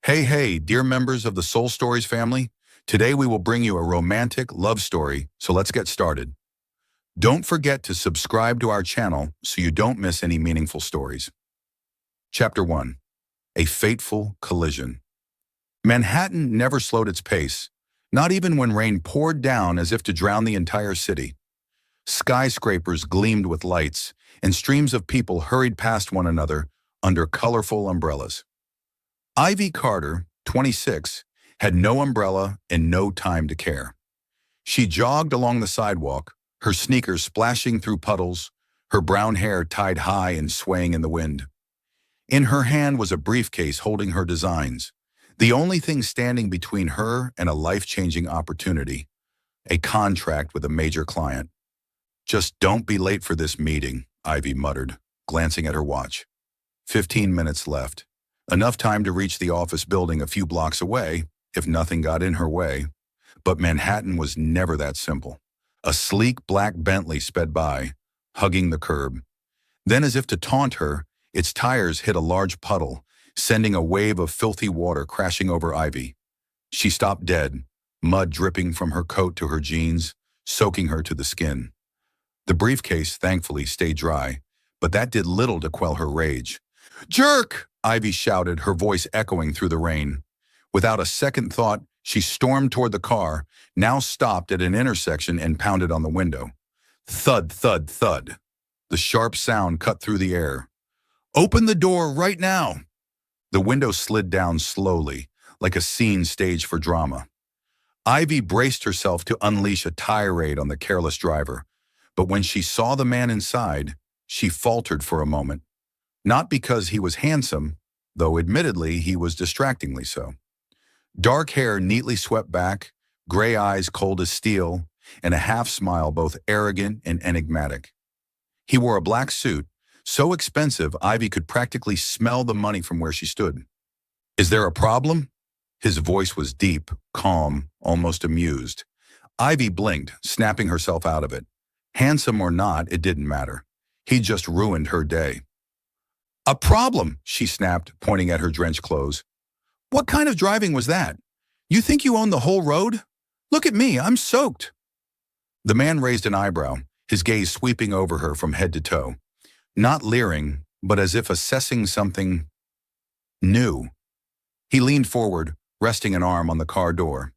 Hey, dear members of the Soul Stories family. Today we will bring you a romantic love story, so let's get started. Don't forget to subscribe to our channel so you don't miss any meaningful stories. Chapter 1. A Fateful Collision. Manhattan never slowed its pace, not even when rain poured down as if to drown the entire city. Skyscrapers gleamed with lights, and streams of people hurried past one another under colorful umbrellas. Ivy Carter, 26, had no umbrella and no time to care. She jogged along the sidewalk, her sneakers splashing through puddles, her brown hair tied high and swaying in the wind. In her hand was a briefcase holding her designs, the only thing standing between her and a life-changing opportunity, a contract with a major client. "Just don't be late for this meeting," Ivy muttered, glancing at her watch. 15 minutes left. Enough time to reach the office building a few blocks away, if nothing got in her way. But Manhattan was never that simple. A sleek black Bentley sped by, hugging the curb. Then, as if to taunt her, its tires hit a large puddle, sending a wave of filthy water crashing over Ivy. She stopped dead, mud dripping from her coat to her jeans, soaking her to the skin. The briefcase, thankfully, stayed dry, but that did little to quell her rage. "Jerk!" Ivy shouted, her voice echoing through the rain. Without a second thought, she stormed toward the car, now stopped at an intersection and pounded on the window. Thud, thud, thud. The sharp sound cut through the air. "Open the door right now!" The window slid down slowly, like a scene staged for drama. Ivy braced herself to unleash a tirade on the careless driver, but when she saw the man inside, she faltered for a moment. Not because he was handsome, though admittedly he was distractingly so. Dark hair neatly swept back, gray eyes cold as steel, and a half-smile both arrogant and enigmatic. He wore a black suit, so expensive Ivy could practically smell the money from where she stood. "Is there a problem?" His voice was deep, calm, almost amused. Ivy blinked, snapping herself out of it. Handsome or not, it didn't matter. He just ruined her day. "A problem," she snapped, pointing at her drenched clothes. "What kind of driving was that? You think you own the whole road? Look at me, I'm soaked." The man raised an eyebrow, his gaze sweeping over her from head to toe. Not leering, but as if assessing something new. He leaned forward, resting an arm on the car door.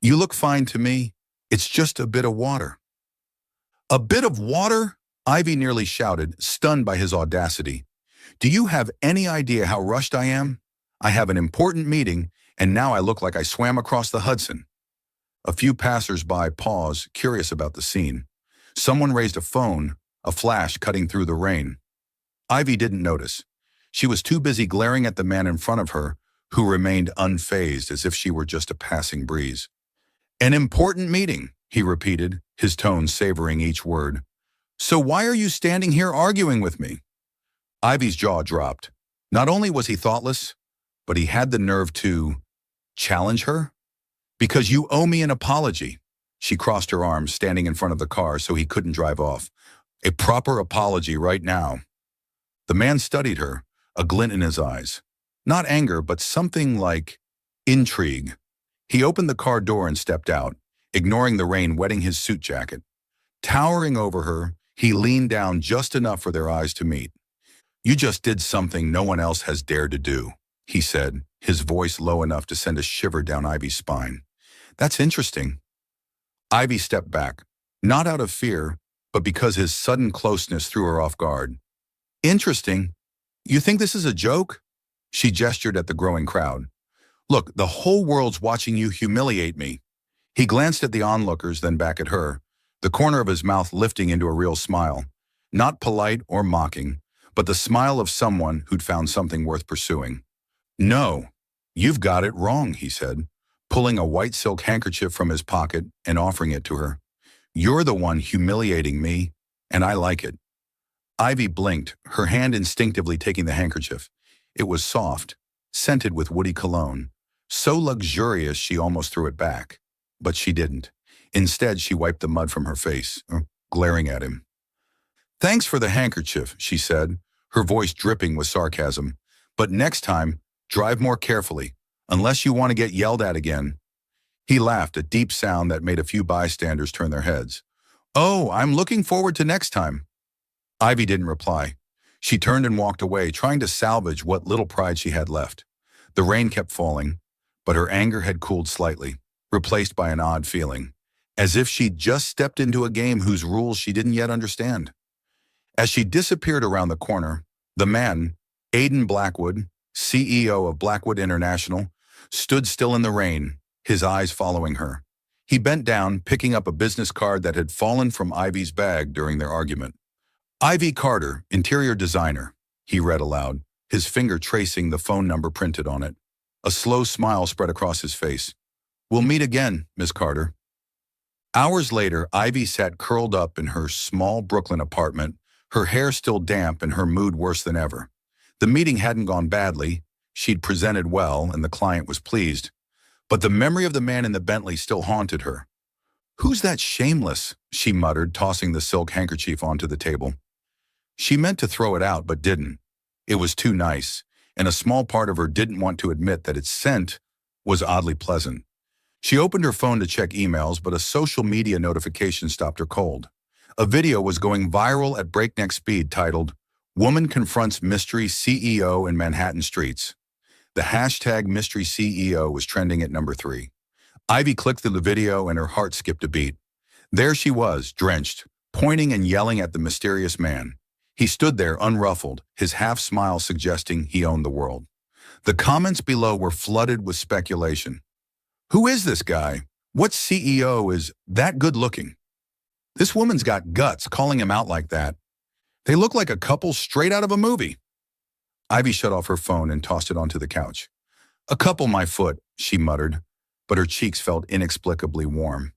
"You look fine to me. It's just a bit of water." "A bit of water?" Ivy nearly shouted, stunned by his audacity. "Do you have any idea how rushed I am? I have an important meeting, and now I look like I swam across the Hudson." A few passers-by paused, curious about the scene. Someone raised a phone, a flash cutting through the rain. Ivy didn't notice. She was too busy glaring at the man in front of her, who remained unfazed as if she were just a passing breeze. "An important meeting," he repeated, his tone savoring each word. "So why are you standing here arguing with me?" Ivy's jaw dropped. Not only was he thoughtless, but he had the nerve to challenge her. "Because you owe me an apology." She crossed her arms, standing in front of the car so he couldn't drive off. "A proper apology right now." The man studied her, a glint in his eyes. Not anger, but something like intrigue. He opened the car door and stepped out, ignoring the rain wetting his suit jacket. Towering over her, he leaned down just enough for their eyes to meet. "You just did something no one else has dared to do," he said, his voice low enough to send a shiver down Ivy's spine. "That's interesting." Ivy stepped back, not out of fear, but because his sudden closeness threw her off guard. "Interesting? You think this is a joke?" She gestured at the growing crowd. "Look, the whole world's watching you humiliate me." He glanced at the onlookers, then back at her, the corner of his mouth lifting into a real smile. Not polite or mocking, but the smile of someone who'd found something worth pursuing. "No, you've got it wrong," he said, pulling a white silk handkerchief from his pocket and offering it to her. "You're the one humiliating me, and I like it." Ivy blinked, her hand instinctively taking the handkerchief. It was soft, scented with woody cologne, so luxurious she almost threw it back. But she didn't. Instead, she wiped the mud from her face, glaring at him. "Thanks for the handkerchief," she said, her voice dripping with sarcasm. "But next time, drive more carefully. unless you want to get yelled at again." He laughed, a deep sound that made a few bystanders turn their heads. "Oh, I'm looking forward to next time." Ivy didn't reply. She turned and walked away, trying to salvage what little pride she had left. The rain kept falling, but her anger had cooled slightly, replaced by an odd feeling, as if she'd just stepped into a game whose rules she didn't yet understand. As she disappeared around the corner, the man, Aidan Blackwood, CEO of Blackwood International, stood still in the rain, his eyes following her. He bent down, picking up a business card that had fallen from Ivy's bag during their argument. "Ivy Carter, interior designer," he read aloud, his finger tracing the phone number printed on it. A slow smile spread across his face. "We'll meet again, Miss Carter." Hours later, Ivy sat curled up in her small Brooklyn apartment, her hair still damp and her mood worse than ever. The meeting hadn't gone badly. She'd presented well, and the client was pleased. But the memory of the man in the Bentley still haunted her. "Who's that shameless?" she muttered, tossing the silk handkerchief onto the table. She meant to throw it out, but didn't. It was too nice, and a small part of her didn't want to admit that its scent was oddly pleasant. She opened her phone to check emails, but a social media notification stopped her cold. A video was going viral at breakneck speed titled, "Woman Confronts Mystery CEO in Manhattan Streets." The hashtag Mystery CEO was trending at number 3. Ivy clicked through the video and her heart skipped a beat. There she was, drenched, pointing and yelling at the mysterious man. He stood there unruffled, his half-smile suggesting he owned the world. The comments below were flooded with speculation. Who is this guy? What CEO is that good-looking? This woman's got guts calling him out like that. They look like a couple straight out of a movie. Ivy shut off her phone and tossed it onto the couch. "A couple, my foot," she muttered, but her cheeks felt inexplicably warm.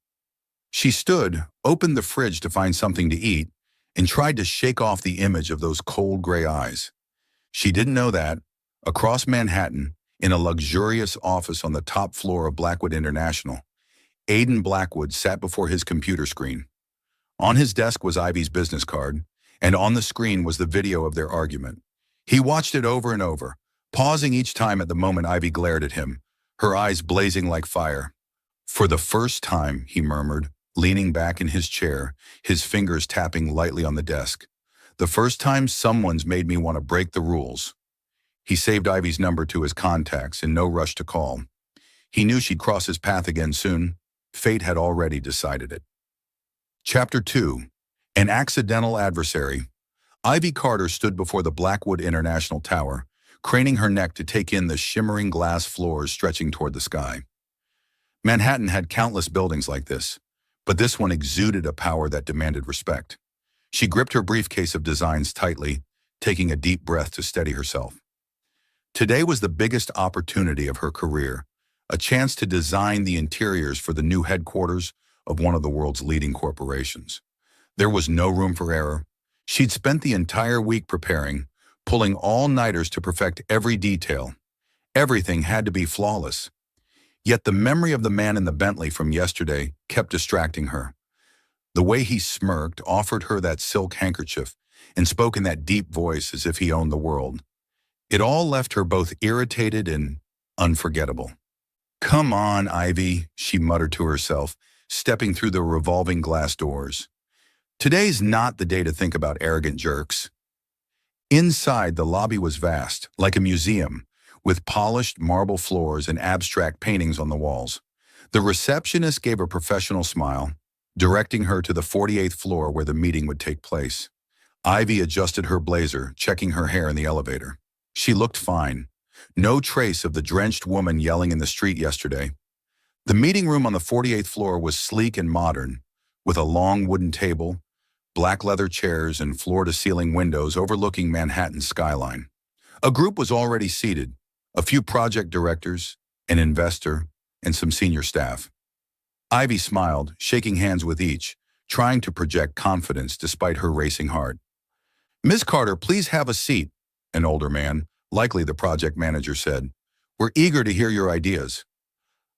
She stood, opened the fridge to find something to eat, and tried to shake off the image of those cold gray eyes. She didn't know that, across Manhattan, in a luxurious office on the top floor of Blackwood International, Aidan Blackwood sat before his computer screen. On his desk was Ivy's business card, and on the screen was the video of their argument. He watched it over and over, pausing each time at the moment Ivy glared at him, her eyes blazing like fire. "For the first time," he murmured, leaning back in his chair, his fingers tapping lightly on the desk. "The first time someone's made me want to break the rules." He saved Ivy's number to his contacts in no rush to call. He knew she'd cross his path again soon. Fate had already decided it. Chapter 2. An Accidental Adversary. Ivy Carter stood before the Blackwood International Tower, craning her neck to take in the shimmering glass floors stretching toward the sky. Manhattan had countless buildings like this, but this one exuded a power that demanded respect. She gripped her briefcase of designs tightly, taking a deep breath to steady herself. Today was the biggest opportunity of her career, a chance to design the interiors for the new headquarters of one of the world's leading corporations. There was no room for error. She'd spent the entire week preparing, pulling all-nighters to perfect every detail. Everything had to be flawless. Yet the memory of the man in the Bentley from yesterday kept distracting her. The way he smirked, offered her that silk handkerchief, and spoke in that deep voice as if he owned the world. It all left her both irritated and unforgettable. "Come on, Ivy," she muttered to herself, stepping through the revolving glass doors. "Today's not the day to think about arrogant jerks." Inside, the lobby was vast, like a museum, with polished marble floors and abstract paintings on the walls. The receptionist gave a professional smile, directing her to the 48th floor where the meeting would take place. Ivy adjusted her blazer, checking her hair in the elevator. She looked fine. No trace of the drenched woman yelling in the street yesterday. The meeting room on the 48th floor was sleek and modern, with a long wooden table, black leather chairs, and floor-to-ceiling windows overlooking Manhattan's skyline. A group was already seated, a few project directors, an investor, and some senior staff. Ivy smiled, shaking hands with each, trying to project confidence despite her racing heart. "Ms. Carter, please have a seat," an older man, likely the project manager, said. "We're eager to hear your ideas."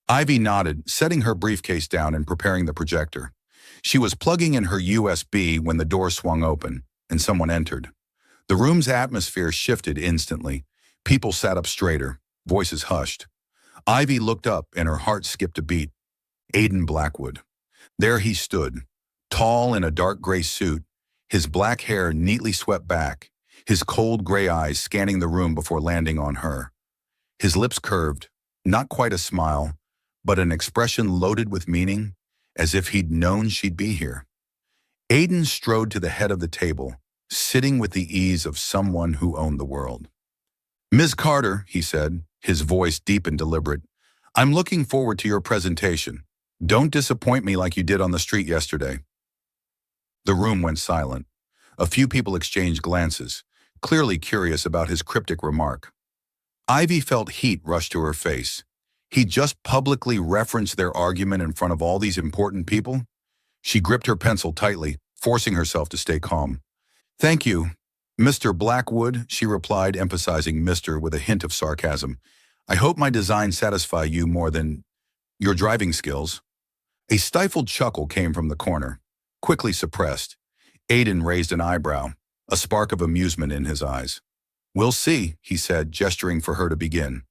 Ivy nodded, setting her briefcase down and preparing the projector. She was plugging in her USB when the door swung open, and someone entered. The room's atmosphere shifted instantly. People sat up straighter, voices hushed. Ivy looked up and her heart skipped a beat. Aiden Blackwood. There he stood, tall in a dark gray suit, his black hair neatly swept back, his cold gray eyes scanning the room before landing on her. His lips curved, not quite a smile, but an expression loaded with meaning, as if he'd known she'd be here. Aiden strode to the head of the table, sitting with the ease of someone who owned the world. "Ms. Carter," he said, his voice deep and deliberate, "I'm looking forward to your presentation. Don't disappoint me like you did on the street yesterday." The room went silent. A few people exchanged glances, clearly curious about his cryptic remark. Ivy felt heat rush to her face. He just publicly referenced their argument in front of all these important people? She gripped her pencil tightly, forcing herself to stay calm. "Thank you, Mr. Blackwood," she replied, emphasizing Mr. with a hint of sarcasm. "I hope my designs satisfy you more than your driving skills." A stifled chuckle came from the corner, quickly suppressed. Aiden raised an eyebrow, a spark of amusement in his eyes. "We'll see," he said, gesturing for her to begin.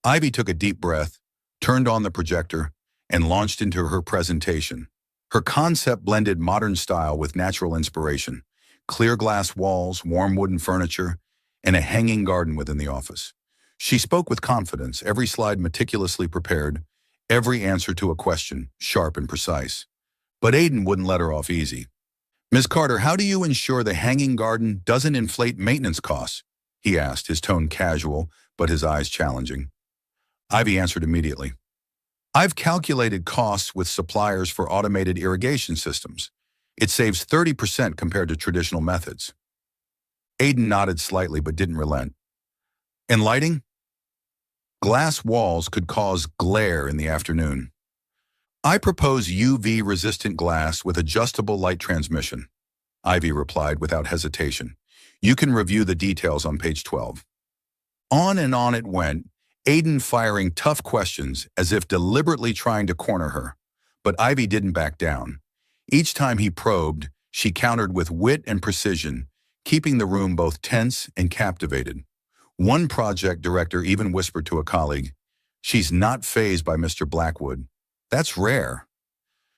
Ivy took a deep breath, turned on the projector, and launched into her presentation. Her concept blended modern style with natural inspiration, clear glass walls, warm wooden furniture, and a hanging garden within the office. She spoke with confidence, every slide meticulously prepared, every answer to a question, sharp and precise. But Aiden wouldn't let her off easy. "Ms. Carter, how do you ensure the hanging garden doesn't inflate maintenance costs?" he asked, his tone casual, but his eyes challenging. Ivy answered immediately. "I've calculated costs with suppliers for automated irrigation systems. It saves 30% compared to traditional methods." Aiden nodded slightly but didn't relent. "And lighting?" "Glass walls could cause glare in the afternoon. I propose UV-resistant glass with adjustable light transmission," Ivy replied without hesitation. "You can review the details on page 12. On and on it went, Aiden firing tough questions as if deliberately trying to corner her. But Ivy didn't back down. Each time he probed, she countered with wit and precision, keeping the room both tense and captivated. One project director even whispered to a colleague, "She's not fazed by Mr. Blackwood. That's rare."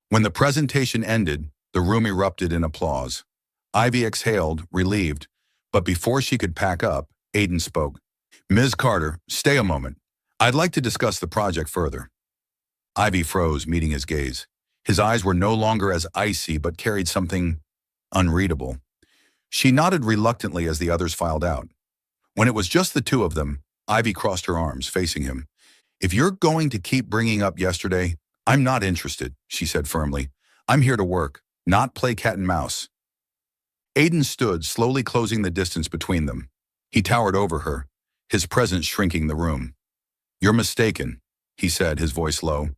When the presentation ended, the room erupted in applause. Ivy exhaled, relieved, but before she could pack up, Aiden spoke. "Ms. Carter, stay a moment. I'd like to discuss the project further." Ivy froze, meeting his gaze. His eyes were no longer as icy but carried something unreadable. She nodded reluctantly as the others filed out. When it was just the two of them, Ivy crossed her arms, facing him. "If you're going to keep bringing up yesterday, I'm not interested," she said firmly. "I'm here to work, not play cat and mouse." Aiden stood, slowly closing the distance between them. He towered over her, his presence shrinking the room. "You're mistaken," he said, his voice low.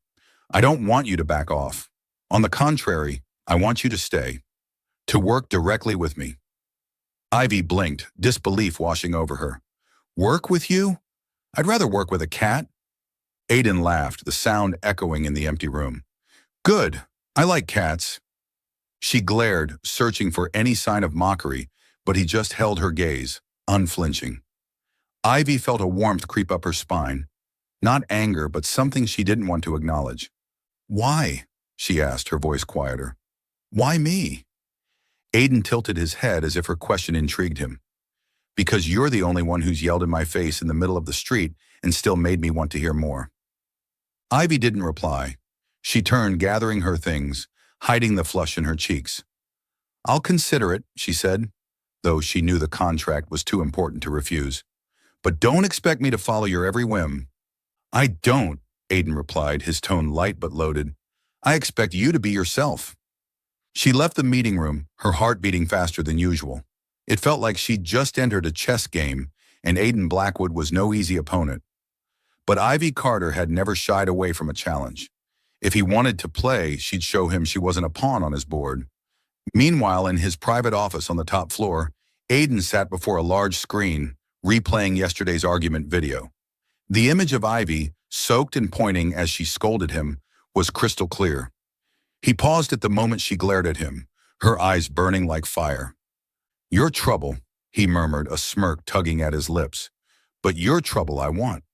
"I don't want you to back off. On the contrary, I want you to stay, to work directly with me." Ivy blinked, disbelief washing over her. "Work with you? I'd rather work with a cat." Aiden laughed, the sound echoing in the empty room. "Good. I like cats." She glared, searching for any sign of mockery, but he just held her gaze, unflinching. Ivy felt a warmth creep up her spine. Not anger, but something she didn't want to acknowledge. "Why?" she asked, her voice quieter. "Why me?" Aiden tilted his head as if her question intrigued him. "Because you're the only one who's yelled in my face in the middle of the street and still made me want to hear more." Ivy didn't reply. She turned, gathering her things, hiding the flush in her cheeks. "I'll consider it," she said, though she knew the contract was too important to refuse. "But don't expect me to follow your every whim." "I don't," Aiden replied, his tone light but loaded. "I expect you to be yourself." She left the meeting room, her heart beating faster than usual. It felt like she'd just entered a chess game, and Aiden Blackwood was no easy opponent. But Ivy Carter had never shied away from a challenge. If he wanted to play, she'd show him she wasn't a pawn on his board. Meanwhile, in his private office on the top floor, Aiden sat before a large screen, replaying yesterday's argument video. The image of Ivy, soaked and pointing as she scolded him, was crystal clear. He paused at the moment she glared at him, her eyes burning like fire. "Your trouble," he murmured, a smirk tugging at his lips. "But your trouble I want."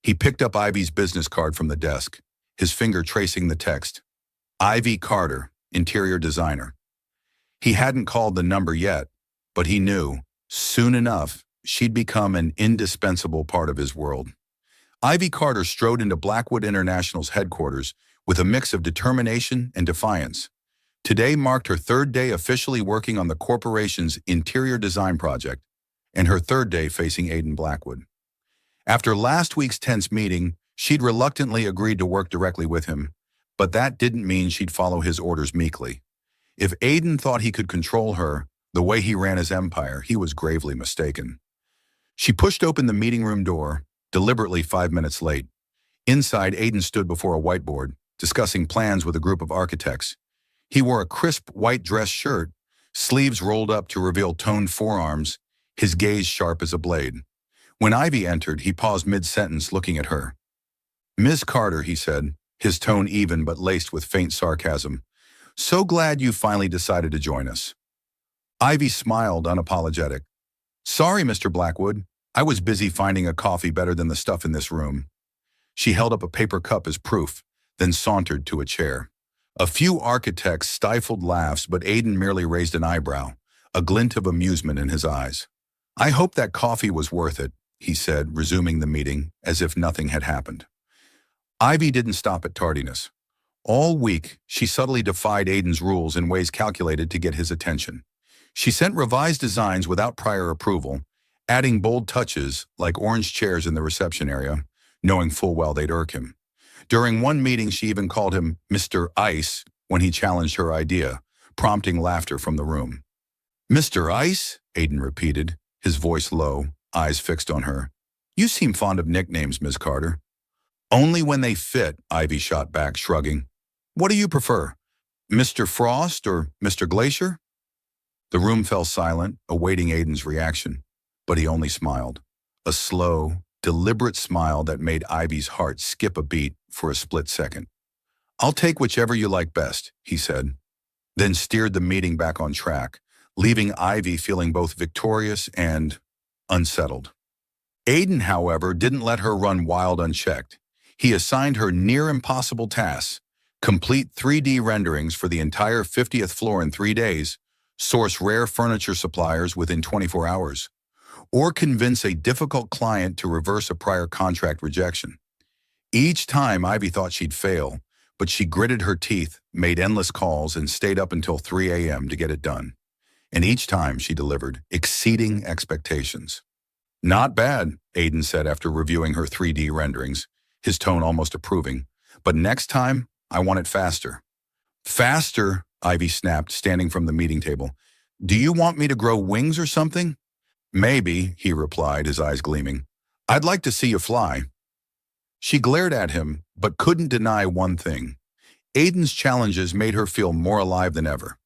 He picked up Ivy's business card from the desk, his finger tracing the text. Ivy Carter, interior designer. He hadn't called the number yet, but he knew, soon enough, she'd become an indispensable part of his world. Ivy Carter strode into Blackwood International's headquarters with a mix of determination and defiance. Today marked her third day officially working on the corporation's interior design project, and her third day facing Aiden Blackwood. After last week's tense meeting, she'd reluctantly agreed to work directly with him, but that didn't mean she'd follow his orders meekly. If Aiden thought he could control her the way he ran his empire, he was gravely mistaken. She pushed open the meeting room door, deliberately 5 minutes late. Inside, Aiden stood before a whiteboard, discussing plans with a group of architects. He wore a crisp white dress shirt, sleeves rolled up to reveal toned forearms, his gaze sharp as a blade. When Ivy entered, he paused mid-sentence looking at her. "Ms. Carter," he said, his tone even but laced with faint sarcasm. "So glad you finally decided to join us." Ivy smiled, unapologetic. "Sorry, Mr. Blackwood. I was busy finding a coffee better than the stuff in this room." She held up a paper cup as proof, then sauntered to a chair. A few architects stifled laughs, but Aiden merely raised an eyebrow, a glint of amusement in his eyes. "I hope that coffee was worth it," he said, resuming the meeting as if nothing had happened. Ivy didn't stop at tardiness. All week, she subtly defied Aiden's rules in ways calculated to get his attention. She sent revised designs without prior approval, adding bold touches like orange chairs in the reception area, knowing full well they'd irk him. During one meeting, she even called him Mr. Ice when he challenged her idea, prompting laughter from the room. "Mr. Ice?" Aiden repeated, his voice low, eyes fixed on her. "You seem fond of nicknames, Ms. Carter." "Only when they fit," Ivy shot back, shrugging. "What do you prefer, Mr. Frost or Mr. Glacier?" The room fell silent, awaiting Aiden's reaction, but he only smiled. A slow, deliberate smile that made Ivy's heart skip a beat for a split second. "I'll take whichever you like best," he said, then steered the meeting back on track, leaving Ivy feeling both victorious and unsettled. Aiden, however, didn't let her run wild unchecked. He assigned her near-impossible tasks: complete 3D renderings for the entire 50th floor in 3 days, source rare furniture suppliers within 24 hours, or convince a difficult client to reverse a prior contract rejection. Each time, Ivy thought she'd fail, but she gritted her teeth, made endless calls, and stayed up until 3 a.m. to get it done. And each time she delivered, exceeding expectations. "Not bad," Aiden said after reviewing her 3D renderings, his tone almost approving. "But next time, I want it faster." "Faster?" Ivy snapped, standing from the meeting table. "Do you want me to grow wings or something?" "Maybe," he replied, his eyes gleaming. "I'd like to see you fly." She glared at him, but couldn't deny one thing. Aiden's challenges made her feel more alive than ever.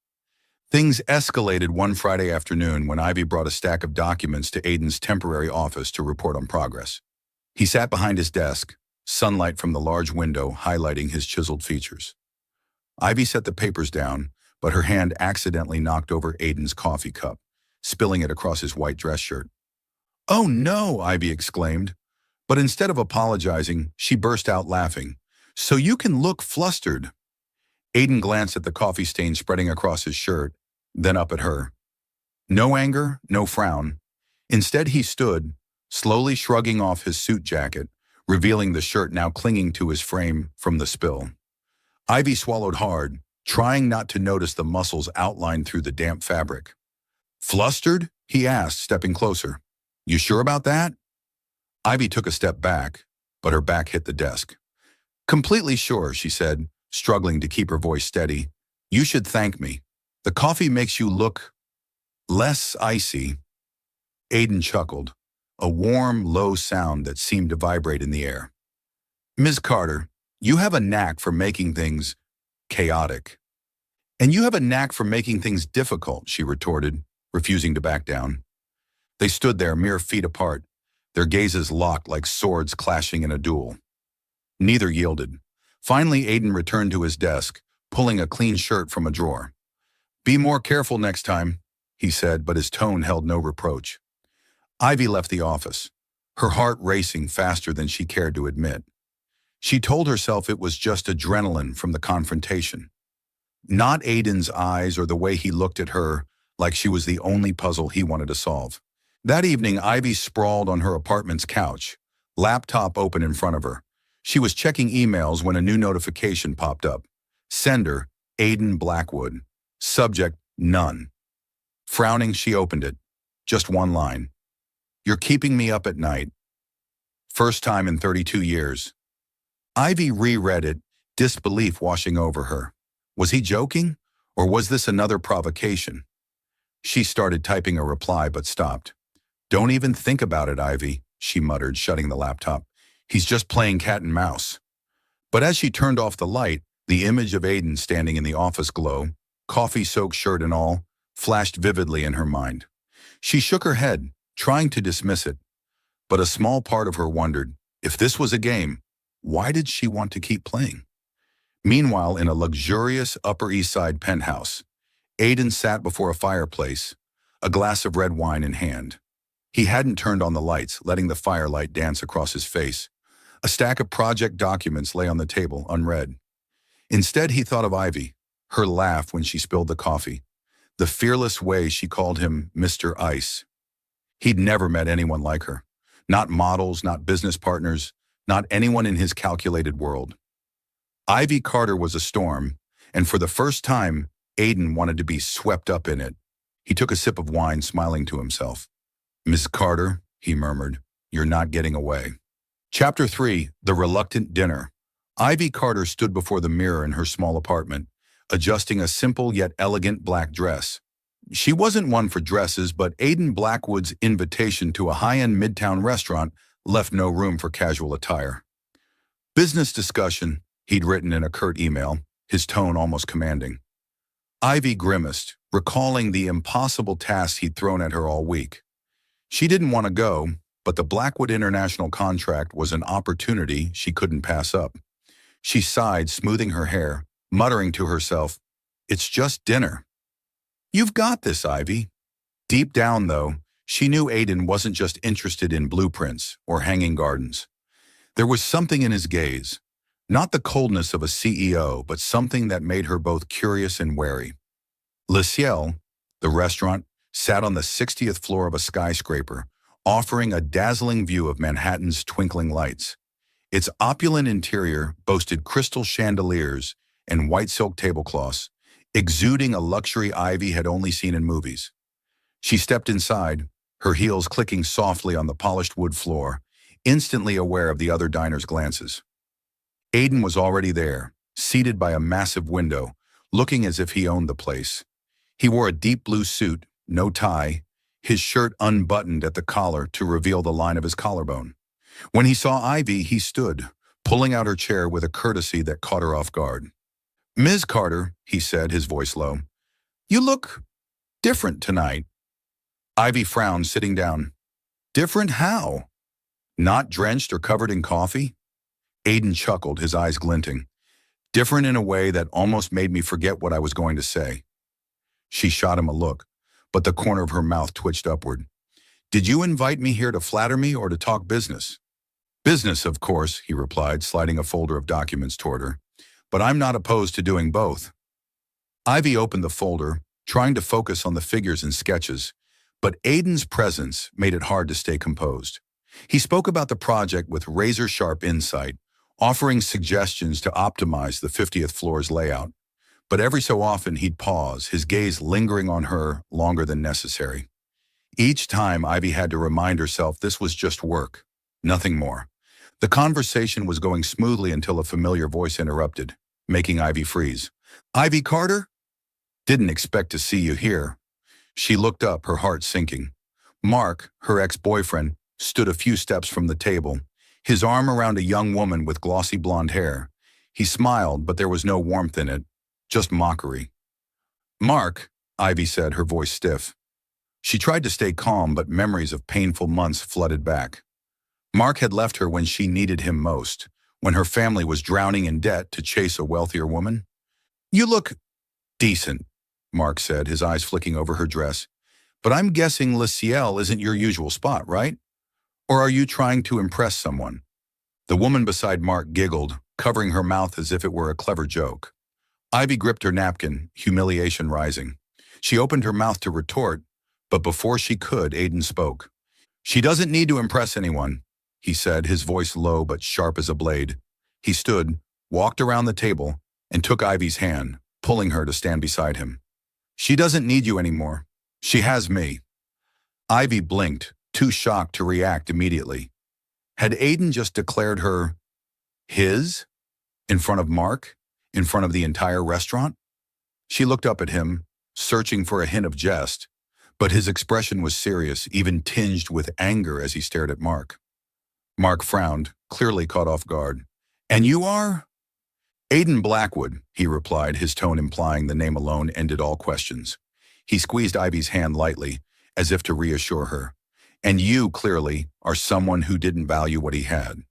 Things escalated one Friday afternoon when Ivy brought a stack of documents to Aiden's temporary office to report on progress. He sat behind his desk, sunlight from the large window highlighting his chiseled features. Ivy set the papers down, but her hand accidentally knocked over Aiden's coffee cup, spilling it across his white dress shirt. "Oh no!" Ivy exclaimed. But instead of apologizing, she burst out laughing. "So you can look flustered." Aiden glanced at the coffee stain spreading across his shirt, then up at her. No anger, no frown. Instead, he stood, slowly shrugging off his suit jacket, revealing the shirt now clinging to his frame from the spill. Ivy swallowed hard, trying not to notice the muscles outlined through the damp fabric. "Flustered?" he asked, stepping closer. "You sure about that?" Ivy took a step back, but her back hit the desk. "Completely sure," she said, struggling to keep her voice steady. "You should thank me. The coffee makes you look less icy." Aiden chuckled, a warm, low sound that seemed to vibrate in the air. "Ms. Carter, you have a knack for making things chaotic." "And you have a knack for making things difficult," she retorted, refusing to back down. They stood there mere feet apart, their gazes locked like swords clashing in a duel. Neither yielded. Finally, Aiden returned to his desk, pulling a clean shirt from a drawer. "Be more careful next time," he said, but his tone held no reproach. Ivy left the office. her heart racing faster than she cared to admit. She told herself it was just adrenaline from the confrontation. Not Aiden's eyes or the way he looked at her like she was the only puzzle he wanted to solve. That evening, Ivy sprawled on her apartment's couch, laptop open in front of her. She was checking emails when a new notification popped up. Sender, Aiden Blackwood. Subject, none. Frowning, she opened it. Just one line. You're keeping me up at night. First time in 32 years. Ivy reread it, disbelief washing over her. Was he joking? Or was this another provocation? She started typing a reply but stopped. Don't even think about it, Ivy, she muttered, shutting the laptop. He's just playing cat and mouse. But as she turned off the light, the image of Aiden standing in the office glow, coffee-soaked shirt and all, flashed vividly in her mind. She shook her head, trying to dismiss it. But a small part of her wondered, if this was a game, why did she want to keep playing? Meanwhile, in a luxurious Upper East Side penthouse, Aiden sat before a fireplace, a glass of red wine in hand. He hadn't turned on the lights, letting the firelight dance across his face. A stack of project documents lay on the table, unread. Instead, he thought of Ivy, her laugh when she spilled the coffee, the fearless way she called him Mr. Ice. He'd never met anyone like her. Not models, not business partners, not anyone in his calculated world. Ivy Carter was a storm, and for the first time, Aiden wanted to be swept up in it. He took a sip of wine, smiling to himself. Miss Carter, he murmured, you're not getting away. Chapter 3, The Reluctant Dinner. Ivy Carter stood before the mirror in her small apartment, adjusting a simple yet elegant black dress. She wasn't one for dresses, but Aiden Blackwood's invitation to a high-end midtown restaurant left no room for casual attire. Business discussion, he'd written in a curt email, his tone almost commanding. Ivy grimaced, recalling the impossible tasks he'd thrown at her all week. She didn't want to go, but the Blackwood International contract was an opportunity she couldn't pass up. She sighed, smoothing her hair, muttering to herself, "It's just dinner." "You've got this, Ivy." Deep down, though, she knew Aiden wasn't just interested in blueprints or hanging gardens. There was something in his gaze, not the coldness of a CEO, but something that made her both curious and wary. Le Ciel, the restaurant, sat on the 60th floor of a skyscraper, offering a dazzling view of Manhattan's twinkling lights. Its opulent interior boasted crystal chandeliers and white silk tablecloths, exuding a luxury Ivy had only seen in movies. She stepped inside, her heels clicking softly on the polished wood floor, instantly aware of the other diners' glances. Aiden was already there, seated by a massive window, looking as if he owned the place. He wore a deep blue suit, no tie, his shirt unbuttoned at the collar to reveal the line of his collarbone. When he saw Ivy, he stood, pulling out her chair with a courtesy that caught her off guard. "Ms. Carter," he said, his voice low, "you look different tonight." Ivy frowned, sitting down. "Different how? Not drenched or covered in coffee?" Aiden chuckled, his eyes glinting. "Different in a way that almost made me forget what I was going to say." She shot him a look, but the corner of her mouth twitched upward. "Did you invite me here to flatter me or to talk business?" "Business, of course," he replied, sliding a folder of documents toward her. "But I'm not opposed to doing both." Ivy opened the folder, trying to focus on the figures and sketches, but Aiden's presence made it hard to stay composed. He spoke about the project with razor-sharp insight, offering suggestions to optimize the 50th floor's layout. But every so often he'd pause, his gaze lingering on her longer than necessary. Each time Ivy had to remind herself this was just work, nothing more. The conversation was going smoothly until a familiar voice interrupted, making Ivy freeze. "Ivy Carter? Didn't expect to see you here." She looked up, her heart sinking. Mark, her ex-boyfriend, stood a few steps from the table, his arm around a young woman with glossy blonde hair. He smiled, but there was no warmth in it, just mockery. "Mark," Ivy said, her voice stiff. She tried to stay calm, but memories of painful months flooded back. Mark had left her when she needed him most, when her family was drowning in debt to chase a wealthier woman. "You look decent," Mark said, his eyes flicking over her dress. "But I'm guessing Le Ciel isn't your usual spot, right? Or are you trying to impress someone? The woman beside Mark giggled, covering her mouth as if it were a clever joke. Ivy gripped her napkin, humiliation rising. She opened her mouth to retort, but before she could, Aiden spoke. She doesn't need to impress anyone, he said, his voice low but sharp as a blade. He stood, walked around the table, and took Ivy's hand, pulling her to stand beside him. She doesn't need you anymore. She has me. Ivy blinked, too shocked to react immediately. Had Aiden just declared her his? In front of Mark? In front of the entire restaurant? She looked up at him, searching for a hint of jest, but his expression was serious, even tinged with anger as he stared at Mark. Mark frowned, clearly caught off guard. And you are? Aiden Blackwood, he replied, his tone implying the name alone ended all questions. He squeezed Ivy's hand lightly, as if to reassure her. And you, clearly, are someone who didn't value what he had.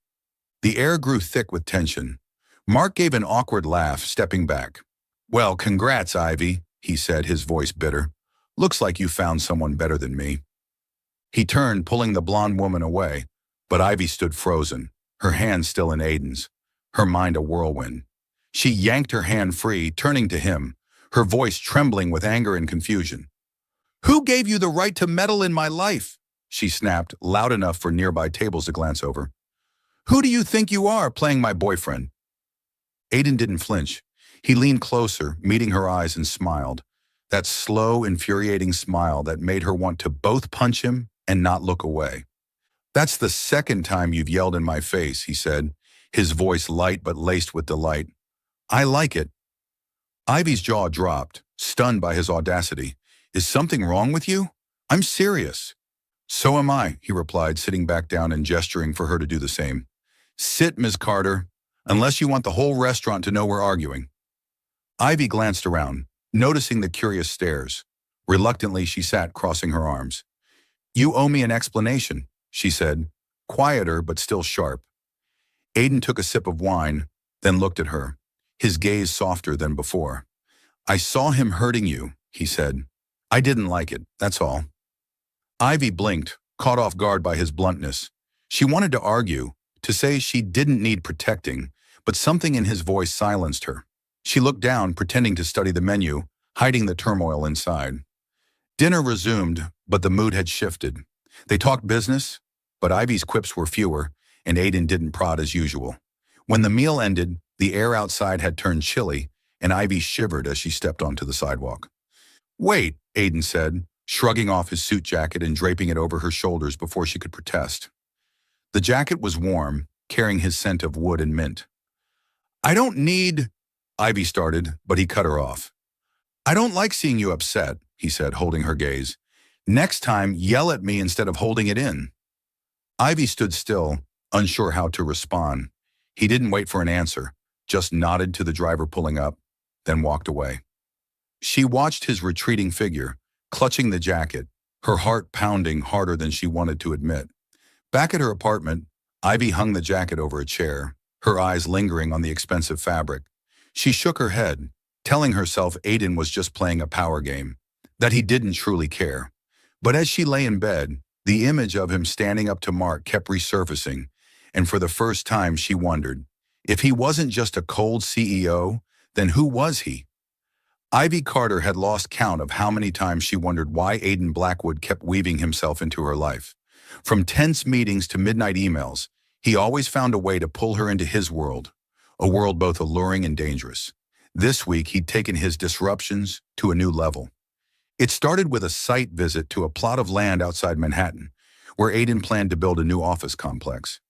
The air grew thick with tension. Mark gave an awkward laugh, stepping back. Well, congrats, Ivy, he said, his voice bitter. Looks like you found someone better than me. He turned, pulling the blonde woman away, but Ivy stood frozen, her hand still in Aiden's, her mind a whirlwind. She yanked her hand free, turning to him, her voice trembling with anger and confusion. Who gave you the right to meddle in my life? She snapped, loud enough for nearby tables to glance over. Who do you think you are, playing my boyfriend? Aiden didn't flinch. He leaned closer, meeting her eyes, and smiled. That slow, infuriating smile that made her want to both punch him and not look away. That's the second time you've yelled in my face, he said, his voice light but laced with delight. I like it. Ivy's jaw dropped, stunned by his audacity. Is something wrong with you? I'm serious. So am I, he replied, sitting back down and gesturing for her to do the same. Sit, Ms. Carter, unless you want the whole restaurant to know we're arguing. Ivy glanced around, noticing the curious stares. Reluctantly, she sat, crossing her arms. You owe me an explanation, she said, quieter but still sharp. Aiden took a sip of wine, then looked at her, his gaze softer than before. I saw him hurting you, he said. I didn't like it, that's all. Ivy blinked, caught off guard by his bluntness. She wanted to argue, to say she didn't need protecting, but something in his voice silenced her. She looked down, pretending to study the menu, hiding the turmoil inside. Dinner resumed, but the mood had shifted. They talked business, but Ivy's quips were fewer, and Aiden didn't prod as usual. When the meal ended, the air outside had turned chilly, and Ivy shivered as she stepped onto the sidewalk. Wait, Aiden said, shrugging off his suit jacket and draping it over her shoulders before she could protest. The jacket was warm, carrying his scent of wood and mint. I don't need... Ivy started, but he cut her off. I don't like seeing you upset, he said, holding her gaze. Next time, yell at me instead of holding it in. Ivy stood still, unsure how to respond. He didn't wait for an answer, just nodded to the driver pulling up, then walked away. She watched his retreating figure, clutching the jacket, her heart pounding harder than she wanted to admit. Back at her apartment, Ivy hung the jacket over a chair, her eyes lingering on the expensive fabric. She shook her head, telling herself Aiden was just playing a power game, that he didn't truly care. But as she lay in bed, the image of him standing up to Mark kept resurfacing, and for the first time she wondered, if he wasn't just a cold CEO, then who was he? Ivy Carter had lost count of how many times she wondered why Aiden Blackwood kept weaving himself into her life. From tense meetings to midnight emails, he always found a way to pull her into his world, a world both alluring and dangerous. This week, he'd taken his disruptions to a new level. It started with a site visit to a plot of land outside Manhattan, where Aiden planned to build a new office complex.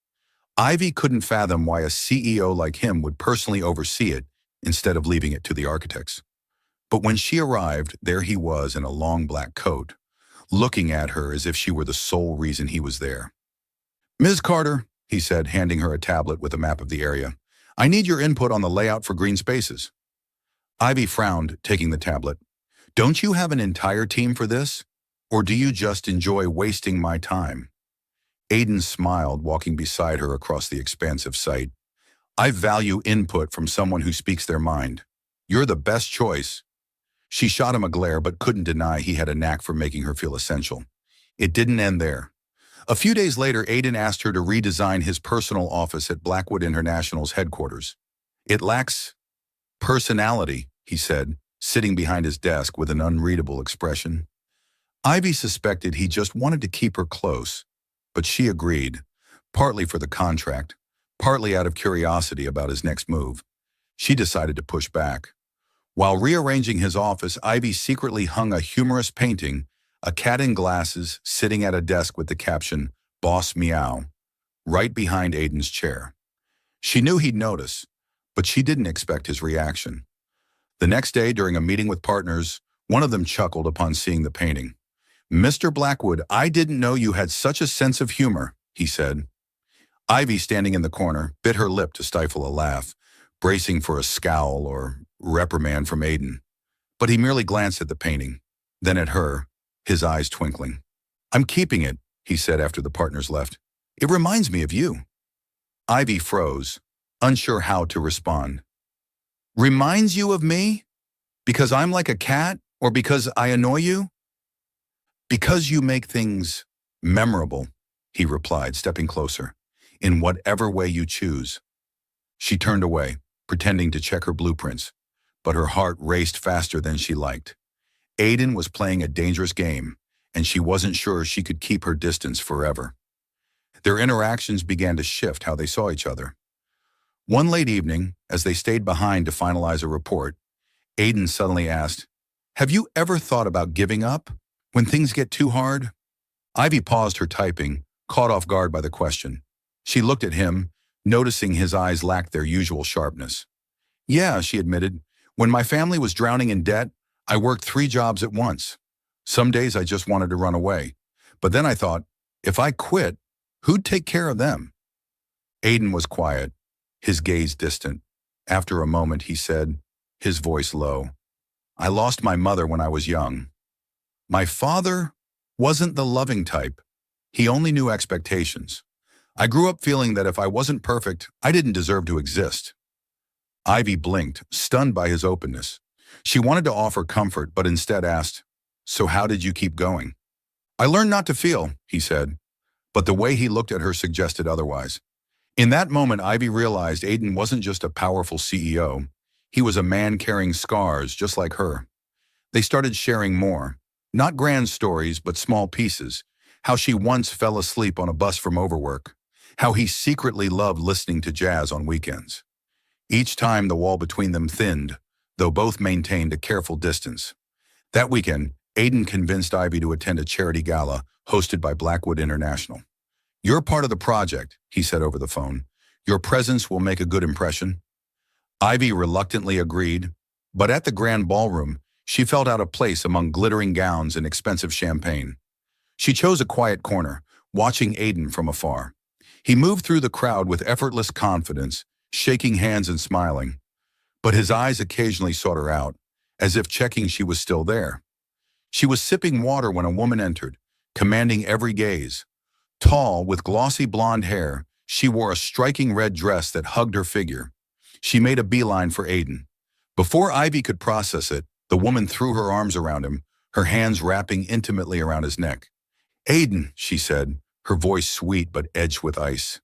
Ivy couldn't fathom why a CEO like him would personally oversee it instead of leaving it to the architects. But when she arrived, there he was in a long black coat, looking at her as if she were the sole reason he was there. Ms. Carter, he said, handing her a tablet with a map of the area. I need your input on the layout for green spaces. Ivy frowned, taking the tablet. Don't you have an entire team for this? Or do you just enjoy wasting my time? Aiden smiled, walking beside her across the expansive site. I value input from someone who speaks their mind. You're the best choice. She shot him a glare but couldn't deny he had a knack for making her feel essential. It didn't end there. A few days later, Aiden asked her to redesign his personal office at Blackwood International's headquarters. "It lacks personality," he said, sitting behind his desk with an unreadable expression. Ivy suspected he just wanted to keep her close, but she agreed, partly for the contract, partly out of curiosity about his next move. She decided to push back. While rearranging his office, Ivy secretly hung a humorous painting, a cat in glasses sitting at a desk with the caption, "Boss Meow," right behind Aiden's chair. She knew he'd notice, but she didn't expect his reaction. The next day, during a meeting with partners, one of them chuckled upon seeing the painting. "Mr. Blackwood, I didn't know you had such a sense of humor," he said. Ivy, standing in the corner, bit her lip to stifle a laugh, bracing for a scowl or reprimand from Aiden. But he merely glanced at the painting, then at her, his eyes twinkling. "I'm keeping it," he said after the partners left. "It reminds me of you." Ivy froze, unsure how to respond. "Reminds you of me? Because I'm like a cat, or because I annoy you?" "Because you make things memorable," he replied, stepping closer, "in whatever way you choose." She turned away, pretending to check her blueprints, but her heart raced faster than she liked. Aiden was playing a dangerous game, and she wasn't sure she could keep her distance forever. Their interactions began to shift how they saw each other. One late evening, as they stayed behind to finalize a report, Aiden suddenly asked, "Have you ever thought about giving up when things get too hard?" Ivy paused her typing, caught off guard by the question. She looked at him, noticing his eyes lacked their usual sharpness. "Yeah," she admitted. "When my family was drowning in debt, I worked 3 jobs at once. Some days I just wanted to run away. But then I thought, if I quit, who'd take care of them?" Aiden was quiet, his gaze distant. After a moment, he said, his voice low, "I lost my mother when I was young. My father wasn't the loving type. He only knew expectations. I grew up feeling that if I wasn't perfect, I didn't deserve to exist." Ivy blinked, stunned by his openness. She wanted to offer comfort, but instead asked, "So how did you keep going?" "I learned not to feel," he said, but the way he looked at her suggested otherwise. In that moment, Ivy realized Aiden wasn't just a powerful CEO. He was a man carrying scars just like her. They started sharing more, not grand stories, but small pieces. How she once fell asleep on a bus from overwork. How he secretly loved listening to jazz on weekends. Each time the wall between them thinned, though both maintained a careful distance. That weekend, Aiden convinced Ivy to attend a charity gala hosted by Blackwood International. "You're part of the project," he said over the phone. "Your presence will make a good impression." Ivy reluctantly agreed, but at the grand ballroom, she felt out of place among glittering gowns and expensive champagne. She chose a quiet corner, watching Aiden from afar. He moved through the crowd with effortless confidence, shaking hands and smiling. But his eyes occasionally sought her out, as if checking she was still there. She was sipping water when a woman entered, commanding every gaze. Tall, with glossy blonde hair, she wore a striking red dress that hugged her figure. She made a beeline for Aiden. Before Ivy could process it, the woman threw her arms around him, her hands wrapping intimately around his neck. "Aiden," she said, her voice sweet but edged with ice.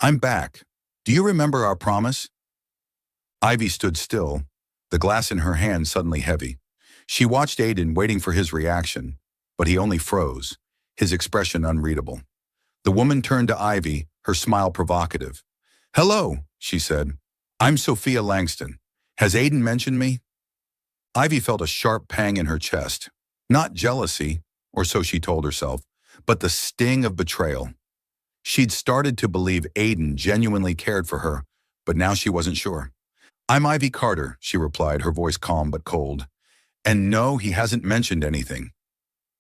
"I'm back. Do you remember our promise?" Ivy stood still, the glass in her hand suddenly heavy. She watched Aiden, waiting for his reaction, but he only froze, his expression unreadable. The woman turned to Ivy, her smile provocative. "Hello," she said. "I'm Sophia Langston. Has Aiden mentioned me?" Ivy felt a sharp pang in her chest. Not jealousy, or so she told herself, but the sting of betrayal. She'd started to believe Aiden genuinely cared for her, but now she wasn't sure. "I'm Ivy Carter," she replied, her voice calm but cold. "And no, he hasn't mentioned anything."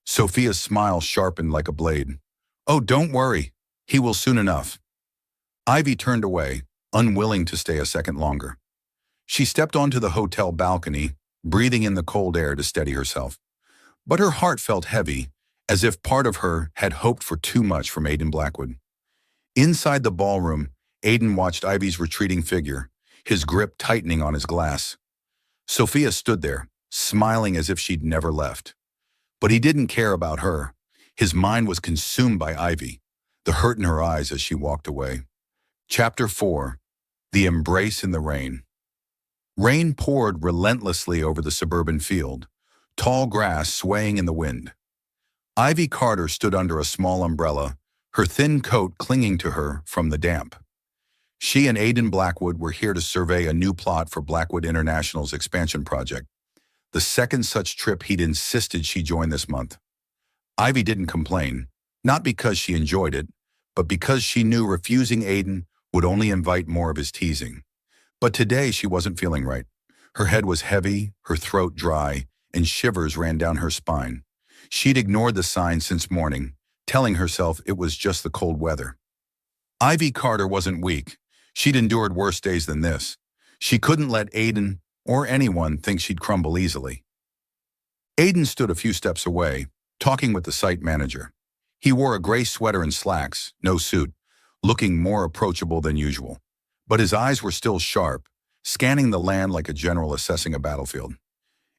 Sophia's smile sharpened like a blade. "Oh, don't worry. He will soon enough." Ivy turned away, unwilling to stay a second longer. She stepped onto the hotel balcony, breathing in the cold air to steady herself. But her heart felt heavy, as if part of her had hoped for too much from Aiden Blackwood. Inside the ballroom, Aiden watched Ivy's retreating figure, his grip tightening on his glass. Sophia stood there, smiling as if she'd never left. But he didn't care about her. His mind was consumed by Ivy. the hurt in her eyes as she walked away. Chapter 4. The Embrace in the Rain. Rain poured relentlessly over the suburban field, tall grass swaying in the wind. Ivy Carter stood under a small umbrella, her thin coat clinging to her from the damp. She and Aidan Blackwood were here to survey a new plot for Blackwood International's expansion project, the second such trip he'd insisted she join this month. Ivy didn't complain, not because she enjoyed it, but because she knew refusing Aidan would only invite more of his teasing. But today she wasn't feeling right. Her head was heavy, her throat dry, and shivers ran down her spine. She'd ignored the signs since morning, telling herself it was just the cold weather. Ivy Carter wasn't weak. She'd endured worse days than this. She couldn't let Aidan or anyone think she'd crumble easily. Aidan stood a few steps away, talking with the site manager. He wore a gray sweater and slacks, no suit, looking more approachable than usual. But his eyes were still sharp, scanning the land like a general assessing a battlefield.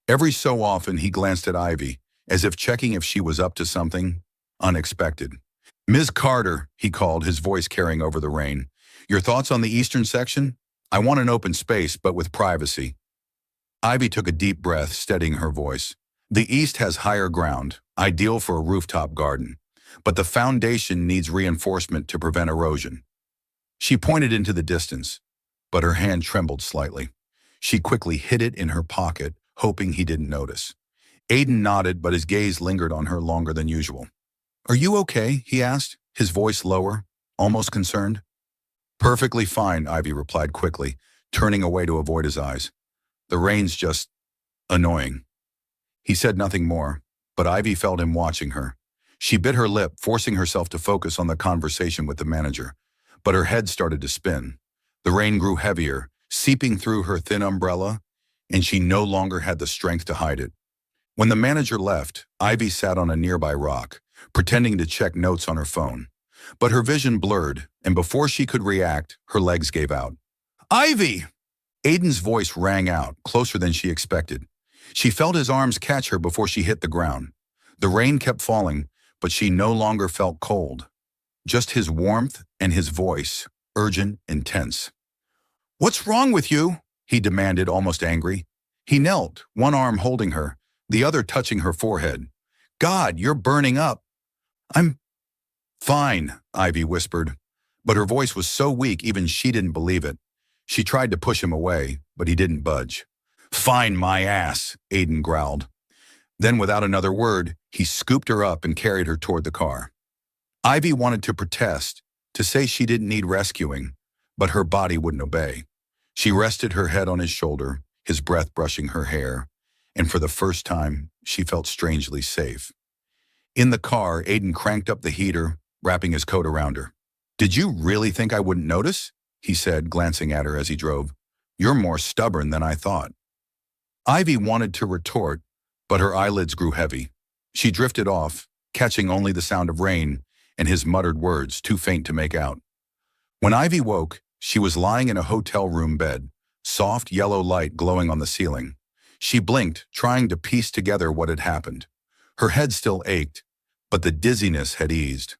Every so often he glanced at Ivy, as if checking if she was up to something unexpected. "Ms. Carter," he called, his voice carrying over the rain. "Your thoughts on the eastern section? I want an open space, but with privacy." Ivy took a deep breath, steadying her voice. "The east has higher ground, ideal for a rooftop garden, but the foundation needs reinforcement to prevent erosion." She pointed into the distance, but her hand trembled slightly. She quickly hid it in her pocket, hoping he didn't notice. Aidan nodded, but his gaze lingered on her longer than usual. "Are you okay?" he asked, his voice lower, almost concerned. "Perfectly fine," Ivy replied quickly, turning away to avoid his eyes. "The rain's just annoying." He said nothing more, but Ivy felt him watching her. She bit her lip, forcing herself to focus on the conversation with the manager, but her head started to spin. The rain grew heavier, seeping through her thin umbrella, and she no longer had the strength to hide it. When the manager left, Ivy sat on a nearby rock, pretending to check notes on her phone. But her vision blurred, and before she could react, her legs gave out. "Ivy!" Aidan's voice rang out, closer than she expected. She felt his arms catch her before she hit the ground. The rain kept falling, but she no longer felt cold. Just his warmth and his voice, urgent and tense. "What's wrong with you?" he demanded, almost angry. He knelt, one arm holding her, the other touching her forehead. "God, you're burning up." "I'm fine," Ivy whispered, but her voice was so weak even she didn't believe it. She tried to push him away, but he didn't budge. "Fine my ass," Aidan growled. Then without another word, he scooped her up and carried her toward the car. Ivy wanted to protest, to say she didn't need rescuing, but her body wouldn't obey. She rested her head on his shoulder, his breath brushing her hair, and for the first time, she felt strangely safe. In the car, Aidan cranked up the heater, wrapping his coat around her. "Did you really think I wouldn't notice?" he said, glancing at her as he drove. "You're more stubborn than I thought." Ivy wanted to retort, but her eyelids grew heavy. She drifted off, catching only the sound of rain and his muttered words, too faint to make out. When Ivy woke, she was lying in a hotel room bed, soft yellow light glowing on the ceiling. She blinked, trying to piece together what had happened. Her head still ached, but the dizziness had eased.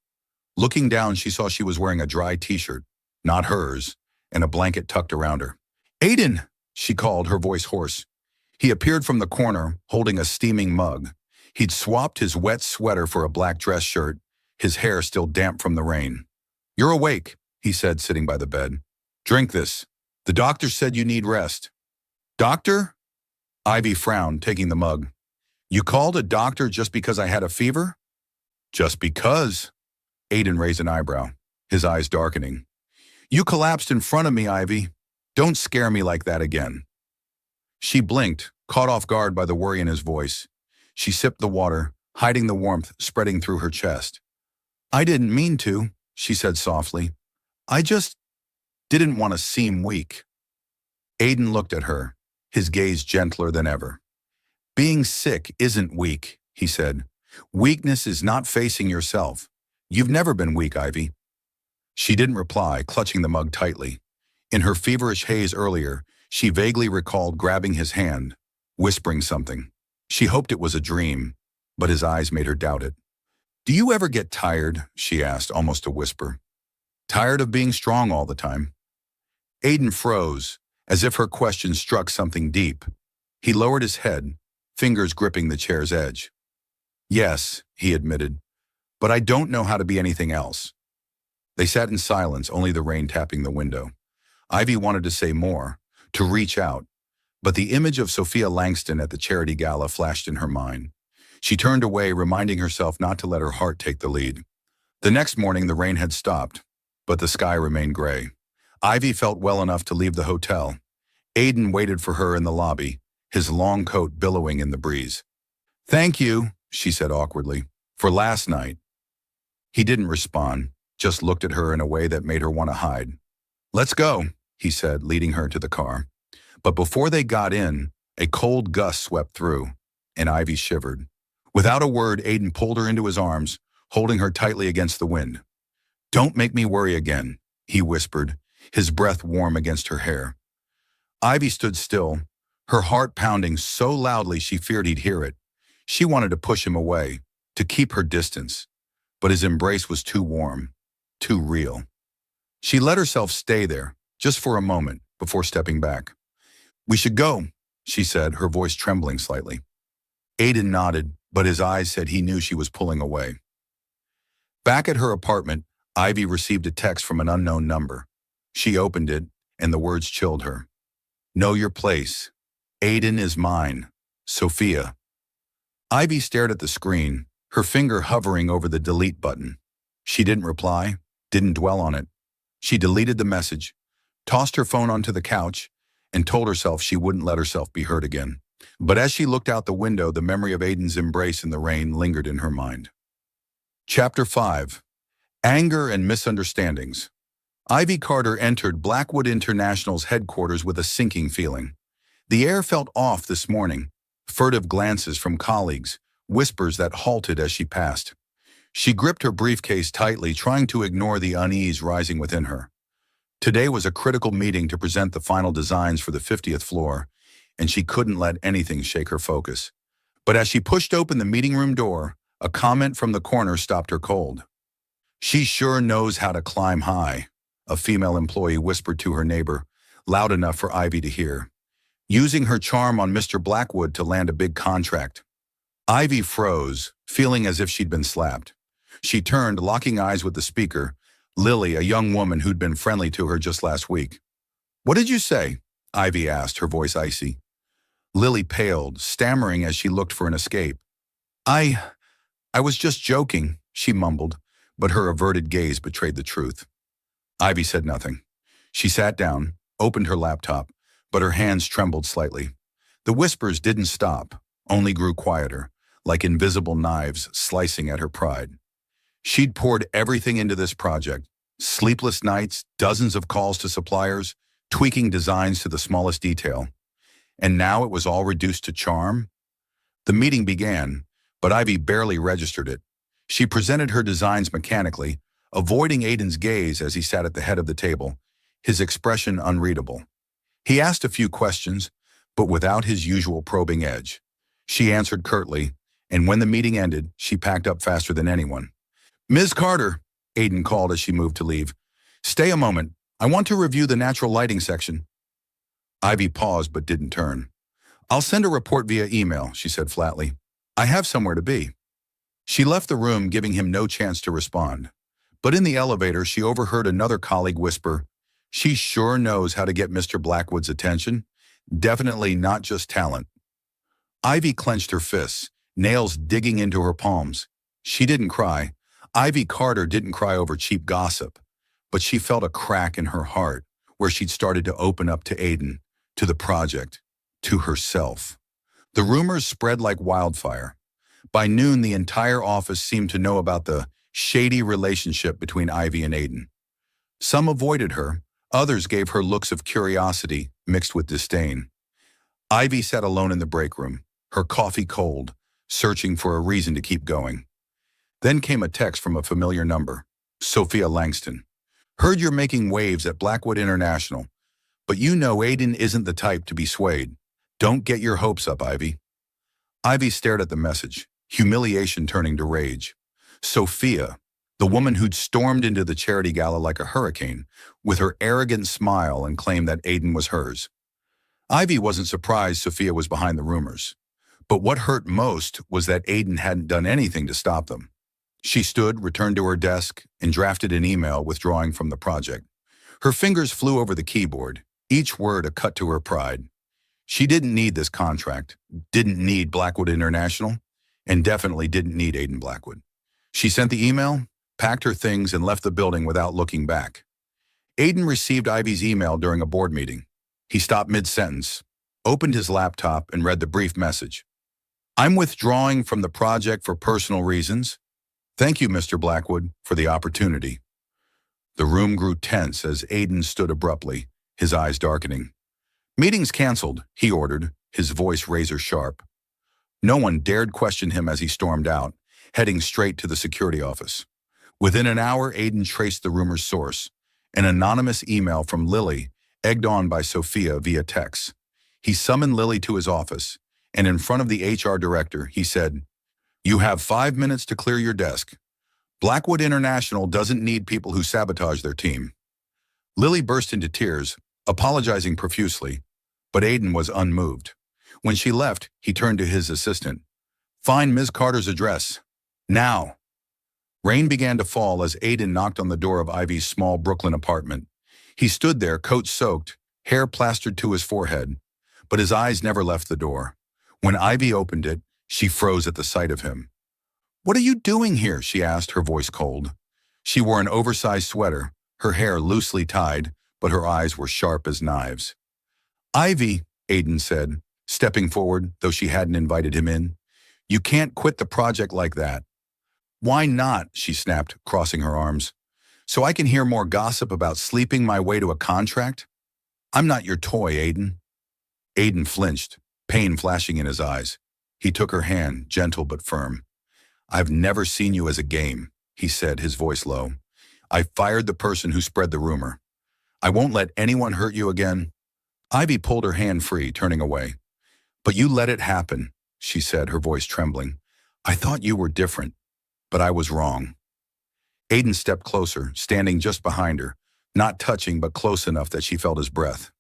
Looking down, she saw she was wearing a dry t-shirt, not hers, and a blanket tucked around her. "Aidan!" she called, her voice hoarse. He appeared from the corner, holding a steaming mug. He'd swapped his wet sweater for a black dress shirt, his hair still damp from the rain. "You're awake," he said, sitting by the bed. "Drink this. The doctor said you need rest." "Doctor?" Ivy frowned, taking the mug. "You called a doctor just because I had a fever?" "Just because." Aidan raised an eyebrow, his eyes darkening. "You collapsed in front of me, Ivy. Don't scare me like that again." She blinked, caught off guard by the worry in his voice. She sipped the water, hiding the warmth spreading through her chest. "I didn't mean to," she said softly. "I just didn't want to seem weak." Aidan looked at her, his gaze gentler than ever. "Being sick isn't weak," he said. "Weakness is not facing yourself. You've never been weak, Ivy." She didn't reply, clutching the mug tightly. In her feverish haze earlier, she vaguely recalled grabbing his hand, whispering something. She hoped it was a dream, but his eyes made her doubt it. Do you ever get tired? She asked, almost a whisper. Tired of being strong all the time? Aiden froze, as if her question struck something deep. He lowered his head, fingers gripping the chair's edge. Yes, he admitted, but I don't know how to be anything else. They sat in silence, only the rain tapping the window. Ivy wanted to say more, to reach out, but the image of Sophia Langston at the charity gala flashed in her mind. She turned away, reminding herself not to let her heart take the lead. The next morning, the rain had stopped, but the sky remained gray. Ivy felt well enough to leave the hotel. Aiden waited for her in the lobby, his long coat billowing in the breeze. Thank you, she said awkwardly, for last night. He didn't respond, just looked at her in a way that made her want to hide. Let's go, he said, leading her to the car. But before they got in, a cold gust swept through, and Ivy shivered. Without a word, Aiden pulled her into his arms, holding her tightly against the wind. Don't make me worry again, he whispered, his breath warm against her hair. Ivy stood still, her heart pounding so loudly she feared he'd hear it. She wanted to push him away, to keep her distance, but his embrace was too warm, too real. She let herself stay there, just for a moment, before stepping back. We should go, she said, her voice trembling slightly. Aiden nodded, but his eyes said he knew she was pulling away. Back at her apartment, Ivy received a text from an unknown number. She opened it, and the words chilled her. Know your place. Aiden is mine. Sophia. Ivy stared at the screen, her finger hovering over the delete button. She didn't reply, didn't dwell on it. She deleted the message, tossed her phone onto the couch, and told herself she wouldn't let herself be hurt again. But as she looked out the window, the memory of Aiden's embrace in the rain lingered in her mind. Chapter 5. Anger and Misunderstandings. Ivy Carter entered Blackwood International's headquarters with a sinking feeling. The air felt off this morning, furtive glances from colleagues, whispers that halted as she passed. She gripped her briefcase tightly, trying to ignore the unease rising within her. Today was a critical meeting to present the final designs for the 50th floor, and she couldn't let anything shake her focus. But as she pushed open the meeting room door, a comment from the corner stopped her cold. She sure knows how to climb high, a female employee whispered to her neighbor, loud enough for Ivy to hear. Using her charm on Mr. Blackwood to land a big contract. Ivy froze, feeling as if she'd been slapped. She turned, locking eyes with the speaker, Lily, a young woman who'd been friendly to her just last week. What did you say? Ivy asked, her voice icy. Lily paled, stammering as she looked for an escape. I was just joking, she mumbled, but her averted gaze betrayed the truth. Ivy said nothing. She sat down, opened her laptop, but her hands trembled slightly. The whispers didn't stop, only grew quieter, like invisible knives slicing at her pride. She'd poured everything into this project, sleepless nights, dozens of calls to suppliers, tweaking designs to the smallest detail. And now it was all reduced to charm? The meeting began, but Ivy barely registered it. She presented her designs mechanically, avoiding Aiden's gaze as he sat at the head of the table, his expression unreadable. He asked a few questions, but without his usual probing edge. She answered curtly, and when the meeting ended, she packed up faster than anyone. Ms. Carter, Aiden called as she moved to leave. Stay a moment. I want to review the natural lighting section. Ivy paused but didn't turn. I'll send a report via email, she said flatly. I have somewhere to be. She left the room, giving him no chance to respond. But in the elevator, she overheard another colleague whisper, she sure knows how to get Mr. Blackwood's attention. Definitely not just talent. Ivy clenched her fists, nails digging into her palms. She didn't cry. Ivy Carter didn't cry over cheap gossip, but she felt a crack in her heart where she'd started to open up to Aiden, to the project, to herself. The rumors spread like wildfire. By noon, the entire office seemed to know about the shady relationship between Ivy and Aiden. Some avoided her, others gave her looks of curiosity mixed with disdain. Ivy sat alone in the break room, her coffee cold, searching for a reason to keep going. Then came a text from a familiar number, Sophia Langston. Heard you're making waves at Blackwood International, but you know Aiden isn't the type to be swayed. Don't get your hopes up, Ivy. Ivy stared at the message, humiliation turning to rage. Sophia, the woman who'd stormed into the charity gala like a hurricane, with her arrogant smile and claimed that Aiden was hers. Ivy wasn't surprised Sophia was behind the rumors. But what hurt most was that Aiden hadn't done anything to stop them. She stood, returned to her desk, and drafted an email withdrawing from the project. Her fingers flew over the keyboard, each word a cut to her pride. She didn't need this contract, didn't need Blackwood International, and definitely didn't need Aiden Blackwood. She sent the email, packed her things, and left the building without looking back. Aiden received Ivy's email during a board meeting. He stopped mid-sentence, opened his laptop, and read the brief message. "I'm withdrawing from the project for personal reasons. Thank you, Mr. Blackwood, for the opportunity." The room grew tense as Aiden stood abruptly, his eyes darkening. "Meeting's canceled," he ordered, his voice razor-sharp. No one dared question him as he stormed out, heading straight to the security office. Within an hour, Aiden traced the rumor's source, an anonymous email from Lily, egged on by Sophia via text. He summoned Lily to his office, and in front of the HR director, he said, "You have 5 minutes to clear your desk. Blackwood International doesn't need people who sabotage their team." Lily burst into tears, apologizing profusely, but Aiden was unmoved. When she left, he turned to his assistant. "Find Ms. Carter's address. Now." Rain began to fall as Aiden knocked on the door of Ivy's small Brooklyn apartment. He stood there, coat soaked, hair plastered to his forehead, but his eyes never left the door. When Ivy opened it, she froze at the sight of him. "What are you doing here?" she asked, her voice cold. She wore an oversized sweater, her hair loosely tied, but her eyes were sharp as knives. "Ivy," Aiden said, stepping forward, though she hadn't invited him in. "You can't quit the project like that." "Why not?" she snapped, crossing her arms. "So I can hear more gossip about sleeping my way to a contract? I'm not your toy, Aiden." Aiden flinched, pain flashing in his eyes. He took her hand, gentle but firm. "I've never seen you as a game," he said, his voice low. "I fired the person who spread the rumor. I won't let anyone hurt you again." Ivy pulled her hand free, turning away. "But you let it happen," she said, her voice trembling. "I thought you were different, but I was wrong." Aiden stepped closer, standing just behind her, not touching but close enough that she felt his breath.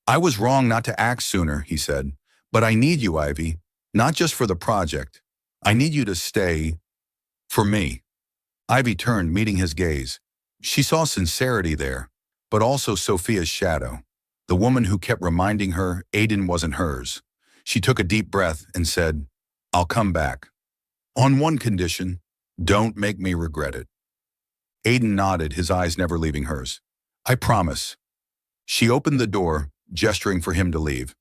"I was wrong not to act sooner," he said. "But I need you, Ivy, not just for the project. I need you to stay for me." Ivy turned, meeting his gaze. She saw sincerity there, but also Sophia's shadow, the woman who kept reminding her Aiden wasn't hers. She took a deep breath and said, "I'll come back. On one condition, don't make me regret it." Aiden nodded, his eyes never leaving hers. "I promise." She opened the door, gesturing for him to leave.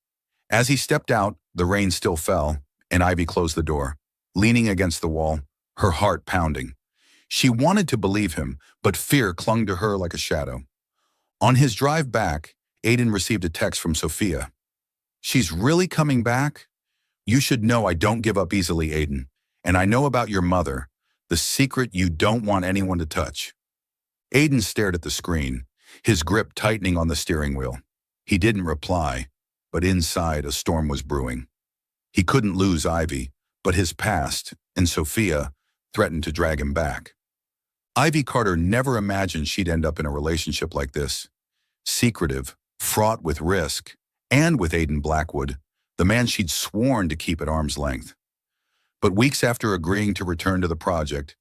As he stepped out, the rain still fell, and Ivy closed the door, leaning against the wall, her heart pounding. She wanted to believe him, but fear clung to her like a shadow. On his drive back, Aiden received a text from Sophia. "She's really coming back? You should know I don't give up easily, Aiden. And I know about your mother, the secret you don't want anyone to touch." Aiden stared at the screen, his grip tightening on the steering wheel. He didn't reply, but inside a storm was brewing. He couldn't lose Ivy, but his past, and Sophia, threatened to drag him back. Ivy Carter never imagined she'd end up in a relationship like this. Secretive, fraught with risk, and with Aiden Blackwood, the man she'd sworn to keep at arm's length. But weeks after agreeing to return to the project,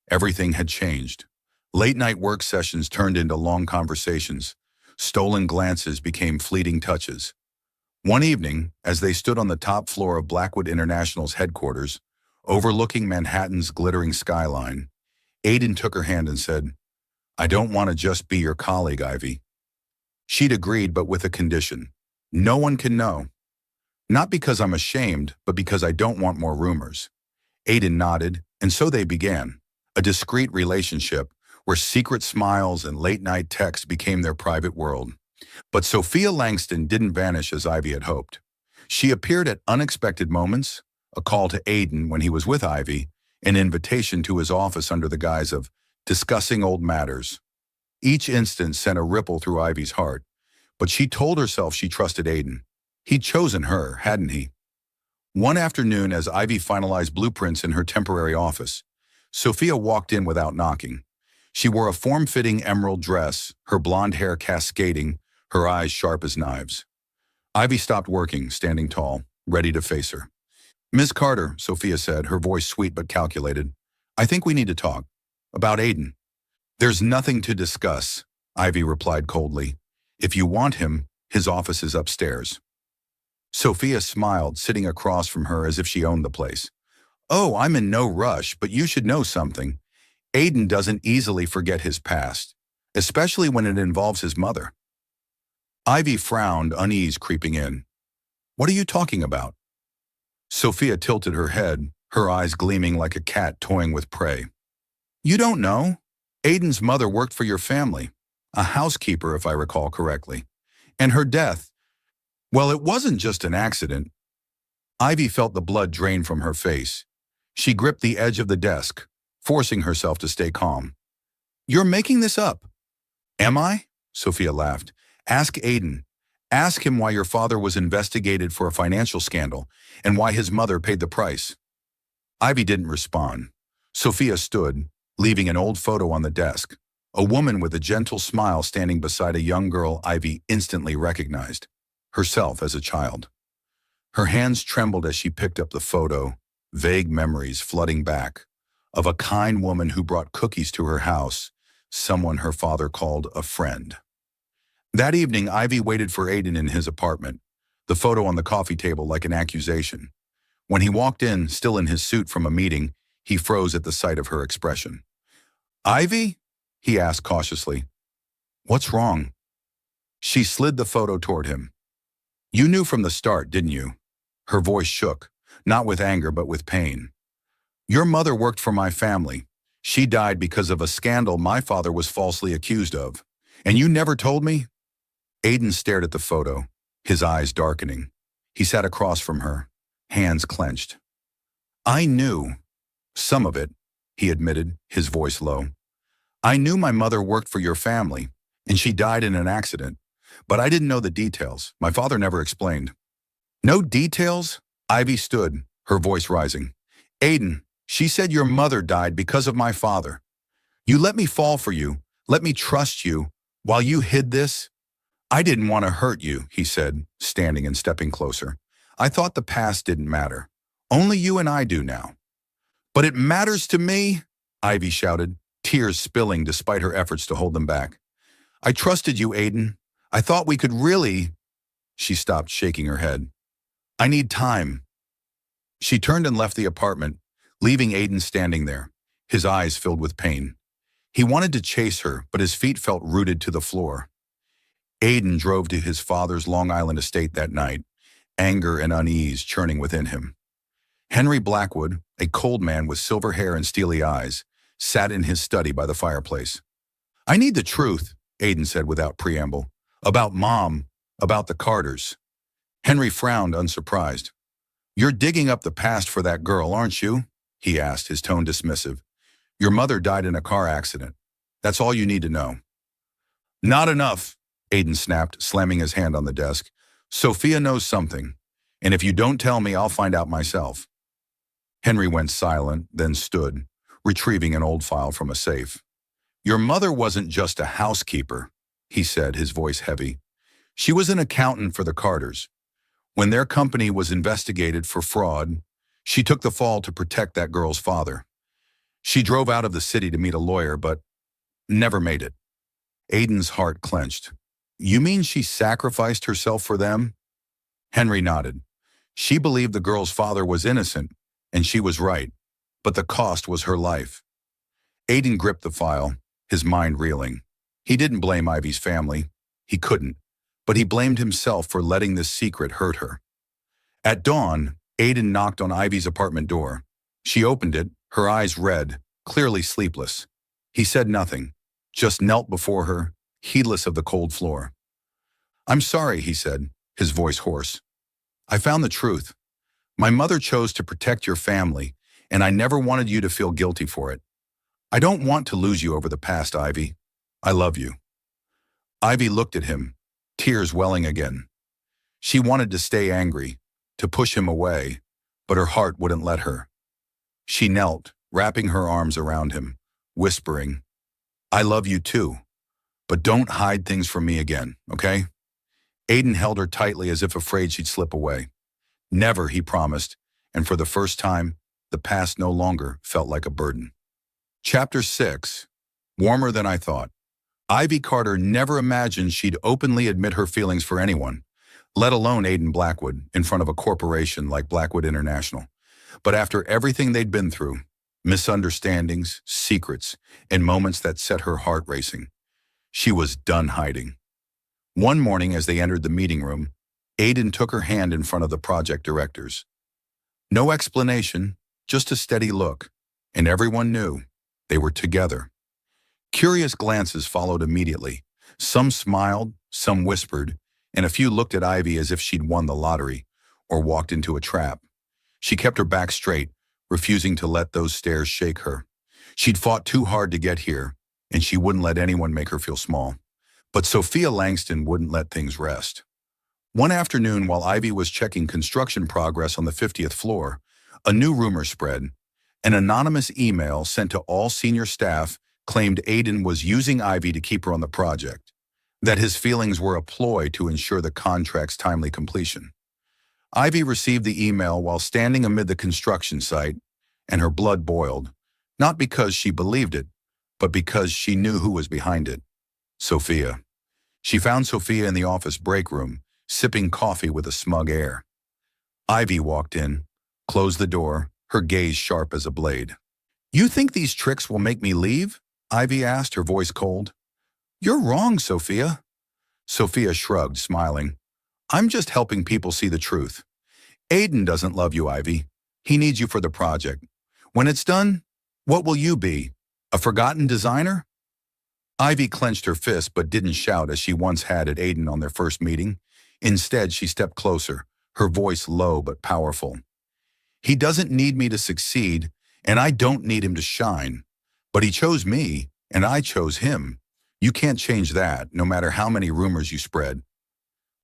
everything had changed. Late-night work sessions turned into long conversations. Stolen glances became fleeting touches. One evening, as they stood on the top floor of Blackwood International's headquarters, overlooking Manhattan's glittering skyline, Aiden took her hand and said, "I don't want to just be your colleague, Ivy." She'd agreed, but with a condition. "No one can know. Not because I'm ashamed, but because I don't want more rumors." Aiden nodded, and so they began, a discreet relationship where secret smiles and late-night texts became their private world. But Sophia Langston didn't vanish as Ivy had hoped. She appeared at unexpected moments, a call to Aiden when he was with Ivy, an invitation to his office under the guise of discussing old matters. Each instance sent a ripple through Ivy's heart, but she told herself she trusted Aiden. He'd chosen her, hadn't he? One afternoon, as Ivy finalized blueprints in her temporary office, Sophia walked in without knocking. She wore a form-fitting emerald dress, her blonde hair cascading, her eyes sharp as knives. Ivy stopped working, standing tall, ready to face her. "Miss Carter," Sophia said, her voice sweet but calculated, "I think we need to talk. About Aiden." "There's nothing to discuss," Ivy replied coldly. "If you want him, his office is upstairs." Sophia smiled, sitting across from her as if she owned the place. "Oh, I'm in no rush, but you should know something. Aiden doesn't easily forget his past, especially when it involves his mother." Ivy frowned, unease creeping in. "What are you talking about?" Sophia tilted her head, her eyes gleaming like a cat toying with prey. "You don't know? Aiden's mother worked for your family, a housekeeper if I recall correctly. And her death, well, it wasn't just an accident." Ivy felt the blood drain from her face. She gripped the edge of the desk, forcing herself to stay calm. "You're making this up." "Am I?" Sophia laughed. "Ask Aiden. Ask him why your father was investigated for a financial scandal and why his mother paid the price." Ivy didn't respond. Sophia stood, leaving an old photo on the desk, a woman with a gentle smile standing beside a young girl Ivy instantly recognized, herself as a child. Her hands trembled as she picked up the photo, vague memories flooding back, of a kind woman who brought cookies to her house, someone her father called a friend. That evening, Ivy waited for Aiden in his apartment, the photo on the coffee table like an accusation. When he walked in, still in his suit from a meeting, he froze at the sight of her expression. "Ivy?" he asked cautiously. "What's wrong?" She slid the photo toward him. "You knew from the start, didn't you?" Her voice shook, not with anger but with pain. "Your mother worked for my family. She died because of a scandal my father was falsely accused of. And you never told me?" Aiden stared at the photo, his eyes darkening. He sat across from her, hands clenched. "I knew. Some of it," he admitted, his voice low. "I knew my mother worked for your family, and she died in an accident. But I didn't know the details. My father never explained." "No details?" Ivy stood, her voice rising. "Aiden, she said your mother died because of my father. You let me fall for you, let me trust you, while you hid this." "I didn't want to hurt you," he said, standing and stepping closer. "I thought the past didn't matter. Only you and I do now." "But it matters to me," Ivy shouted, tears spilling despite her efforts to hold them back. "I trusted you, Aiden. I thought we could really—" She stopped, shaking her head. "I need time." She turned and left the apartment, leaving Aiden standing there, his eyes filled with pain. He wanted to chase her, but his feet felt rooted to the floor. Aiden drove to his father's Long Island estate that night, anger and unease churning within him. Henry Blackwood, a cold man with silver hair and steely eyes, sat in his study by the fireplace. "I need the truth," Aiden said without preamble. "About Mom, about the Carters." Henry frowned, unsurprised. "You're digging up the past for that girl, aren't you?" he asked, his tone dismissive. "Your mother died in a car accident. That's all you need to know." "Not enough," Aiden snapped, slamming his hand on the desk. "Sophia knows something, and if you don't tell me, I'll find out myself." Henry went silent, then stood, retrieving an old file from a safe. "Your mother wasn't just a housekeeper," he said, his voice heavy. "She was an accountant for the Carters. When their company was investigated for fraud, she took the fall to protect that girl's father. She drove out of the city to meet a lawyer, but never made it." Aiden's heart clenched. "You mean she sacrificed herself for them?" Henry nodded. "She believed the girl's father was innocent, and she was right, but the cost was her life." Aiden gripped the file, his mind reeling. He didn't blame Ivy's family. He couldn't, but he blamed himself for letting this secret hurt her. At dawn, Aiden knocked on Ivy's apartment door. She opened it, her eyes red, clearly sleepless. He said nothing, just knelt before her, heedless of the cold floor. "I'm sorry," he said, his voice hoarse. "I found the truth. My mother chose to protect your family, and I never wanted you to feel guilty for it. I don't want to lose you over the past, Ivy. I love you." Ivy looked at him, tears welling again. She wanted to stay angry, to push him away, but her heart wouldn't let her. She knelt, wrapping her arms around him, whispering, "I love you too, but don't hide things from me again, okay?" Aiden held her tightly as if afraid she'd slip away. "Never," he promised, and for the first time, the past no longer felt like a burden. Chapter 6. Warmer Than I Thought. Ivy Carter never imagined she'd openly admit her feelings for anyone, let alone Aiden Blackwood, in front of a corporation like Blackwood International. But after everything they'd been through, misunderstandings, secrets, and moments that set her heart racing, she was done hiding. One morning as they entered the meeting room, Aiden took her hand in front of the project directors. No explanation, just a steady look, and everyone knew they were together. Curious glances followed immediately. Some smiled, some whispered, and a few looked at Ivy as if she'd won the lottery or walked into a trap. She kept her back straight, refusing to let those stares shake her. She'd fought too hard to get here, and she wouldn't let anyone make her feel small. But Sophia Langston wouldn't let things rest. One afternoon, while Ivy was checking construction progress on the 50th floor, a new rumor spread. An anonymous email sent to all senior staff claimed Aiden was using Ivy to keep her on the project, that his feelings were a ploy to ensure the contract's timely completion. Ivy received the email while standing amid the construction site, and her blood boiled, not because she believed it, but because she knew who was behind it. Sophia. She found Sophia in the office break room, sipping coffee with a smug air. Ivy walked in, closed the door, her gaze sharp as a blade. "You think these tricks will make me leave?" Ivy asked, her voice cold. "You're wrong, Sophia." Sophia shrugged, smiling. "I'm just helping people see the truth. Aiden doesn't love you, Ivy. He needs you for the project. When it's done, what will you be? A forgotten designer?" Ivy clenched her fist but didn't shout as she once had at Aiden on their first meeting. Instead, she stepped closer, her voice low but powerful. "He doesn't need me to succeed, and I don't need him to shine. But he chose me, and I chose him. You can't change that, no matter how many rumors you spread."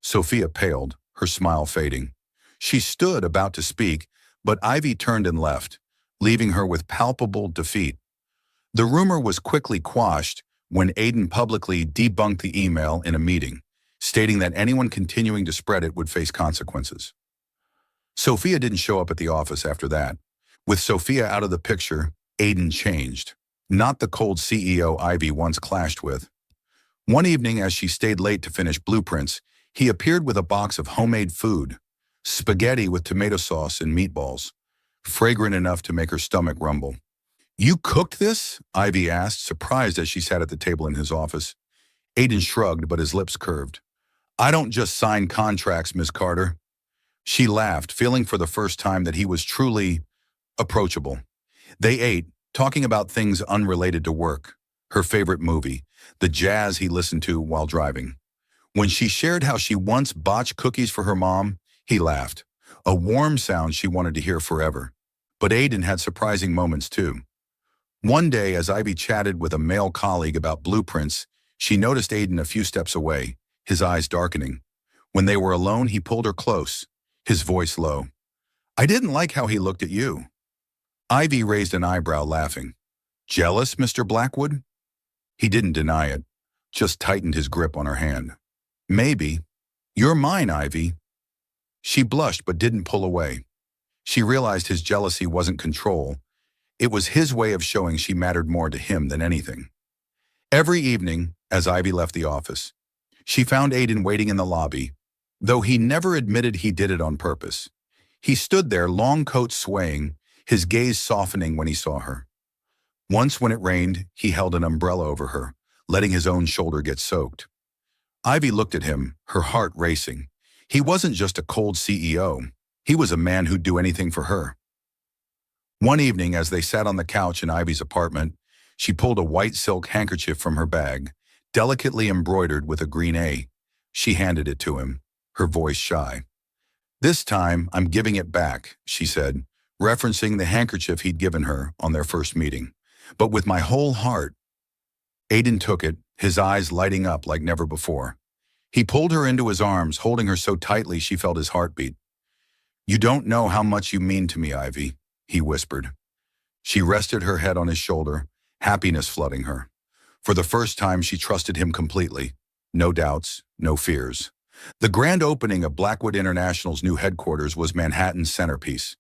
Sophia paled, her smile fading. She stood about to speak, but Ivy turned and left, leaving her with palpable defeat. The rumor was quickly quashed when Aiden publicly debunked the email in a meeting, stating that anyone continuing to spread it would face consequences. Sophia didn't show up at the office after that. With Sophia out of the picture, Aiden changed, not the cold CEO Ivy once clashed with. One evening, as she stayed late to finish blueprints, he appeared with a box of homemade food, spaghetti with tomato sauce and meatballs, fragrant enough to make her stomach rumble. "You cooked this?" Ivy asked, surprised as she sat at the table in his office. Aiden shrugged, but his lips curved. "I don't just sign contracts, Miss Carter." She laughed, feeling for the first time that he was truly approachable. They ate, talking about things unrelated to work, her favorite movie, the jazz he listened to while driving. When she shared how she once botched cookies for her mom, he laughed, a warm sound she wanted to hear forever. But Aiden had surprising moments too. One day, as Ivy chatted with a male colleague about blueprints, she noticed Aiden a few steps away, his eyes darkening. When they were alone, he pulled her close, his voice low. "I didn't like how he looked at you." Ivy raised an eyebrow, laughing. "Jealous, Mr. Blackwood?" He didn't deny it, just tightened his grip on her hand. "Maybe. You're mine, Ivy." She blushed but didn't pull away. She realized his jealousy wasn't control. It was his way of showing she mattered more to him than anything. Every evening, as Ivy left the office, she found Aiden waiting in the lobby, though he never admitted he did it on purpose. He stood there, long coat swaying, his gaze softening when he saw her. Once when it rained, he held an umbrella over her, letting his own shoulder get soaked. Ivy looked at him, her heart racing. He wasn't just a cold CEO. He was a man who'd do anything for her. One evening, as they sat on the couch in Ivy's apartment, she pulled a white silk handkerchief from her bag, delicately embroidered with a green A. She handed it to him, her voice shy. "This time, I'm giving it back," she said, referencing the handkerchief he'd given her on their first meeting. "But with my whole heart." Aiden took it, his eyes lighting up like never before. He pulled her into his arms, holding her so tightly she felt his heartbeat. "You don't know how much you mean to me, Ivy," he whispered. She rested her head on his shoulder, happiness flooding her. For the first time, she trusted him completely. No doubts, no fears. The grand opening of Blackwood International's new headquarters was Manhattan's centerpiece.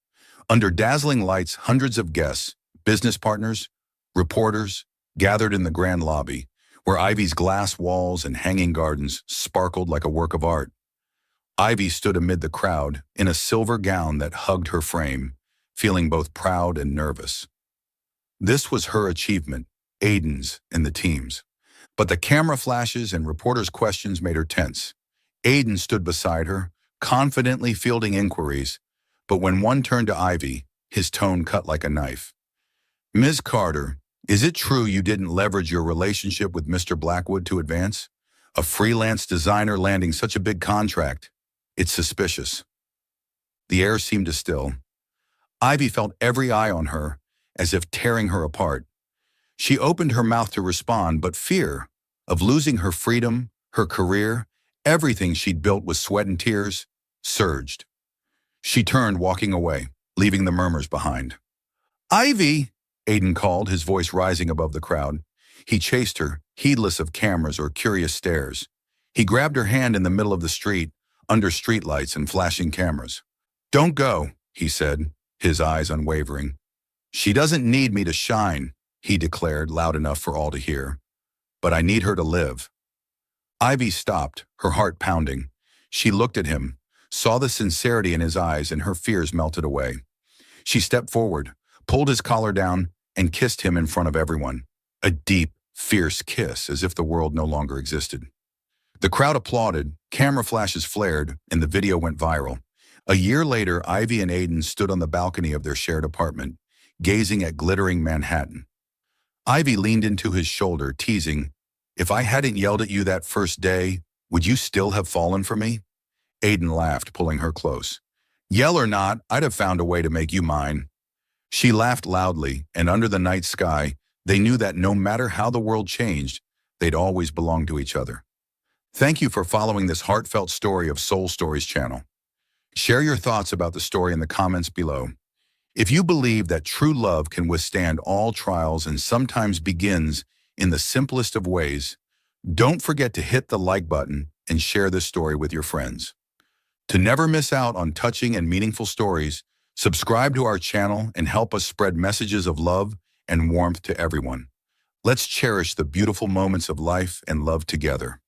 Under dazzling lights, hundreds of guests, business partners, reporters, gathered in the grand lobby, where Ivy's glass walls and hanging gardens sparkled like a work of art. Ivy stood amid the crowd in a silver gown that hugged her frame, feeling both proud and nervous. This was her achievement, Aiden's and the team's. But the camera flashes and reporters' questions made her tense. Aiden stood beside her, confidently fielding inquiries, but when one turned to Ivy, his tone cut like a knife. "Ms. Carter, is it true you didn't leverage your relationship with Mr. Blackwood to advance? A freelance designer landing such a big contract. It's suspicious." The air seemed to still. Ivy felt every eye on her, as if tearing her apart. She opened her mouth to respond, but fear of losing her freedom, her career, everything she'd built with sweat and tears, surged. She turned, walking away, leaving the murmurs behind. "Ivy!" Aiden called, his voice rising above the crowd. He chased her, heedless of cameras or curious stares. He grabbed her hand in the middle of the street, under streetlights and flashing cameras. "Don't go," he said, his eyes unwavering. "She doesn't need me to shine," he declared loud enough for all to hear. "But I need her to live." Ivy stopped, her heart pounding. She looked at him, saw the sincerity in his eyes, and her fears melted away. She stepped forward, pulled his collar down, and kissed him in front of everyone. A deep, fierce kiss, as if the world no longer existed. The crowd applauded, camera flashes flared, and the video went viral. A year later, Ivy and Aiden stood on the balcony of their shared apartment, gazing at glittering Manhattan. Ivy leaned into his shoulder, teasing, "If I hadn't yelled at you that first day, would you still have fallen for me?" Aiden laughed, pulling her close. "Yell or not, I'd have found a way to make you mine." She laughed loudly, and under the night sky, they knew that no matter how the world changed, they'd always belong to each other. Thank you for following this heartfelt story of Soul Stories channel. Share your thoughts about the story in the comments below. If you believe that true love can withstand all trials and sometimes begins in the simplest of ways, don't forget to hit the like button and share this story with your friends. To never miss out on touching and meaningful stories, subscribe to our channel and help us spread messages of love and warmth to everyone. Let's cherish the beautiful moments of life and love together.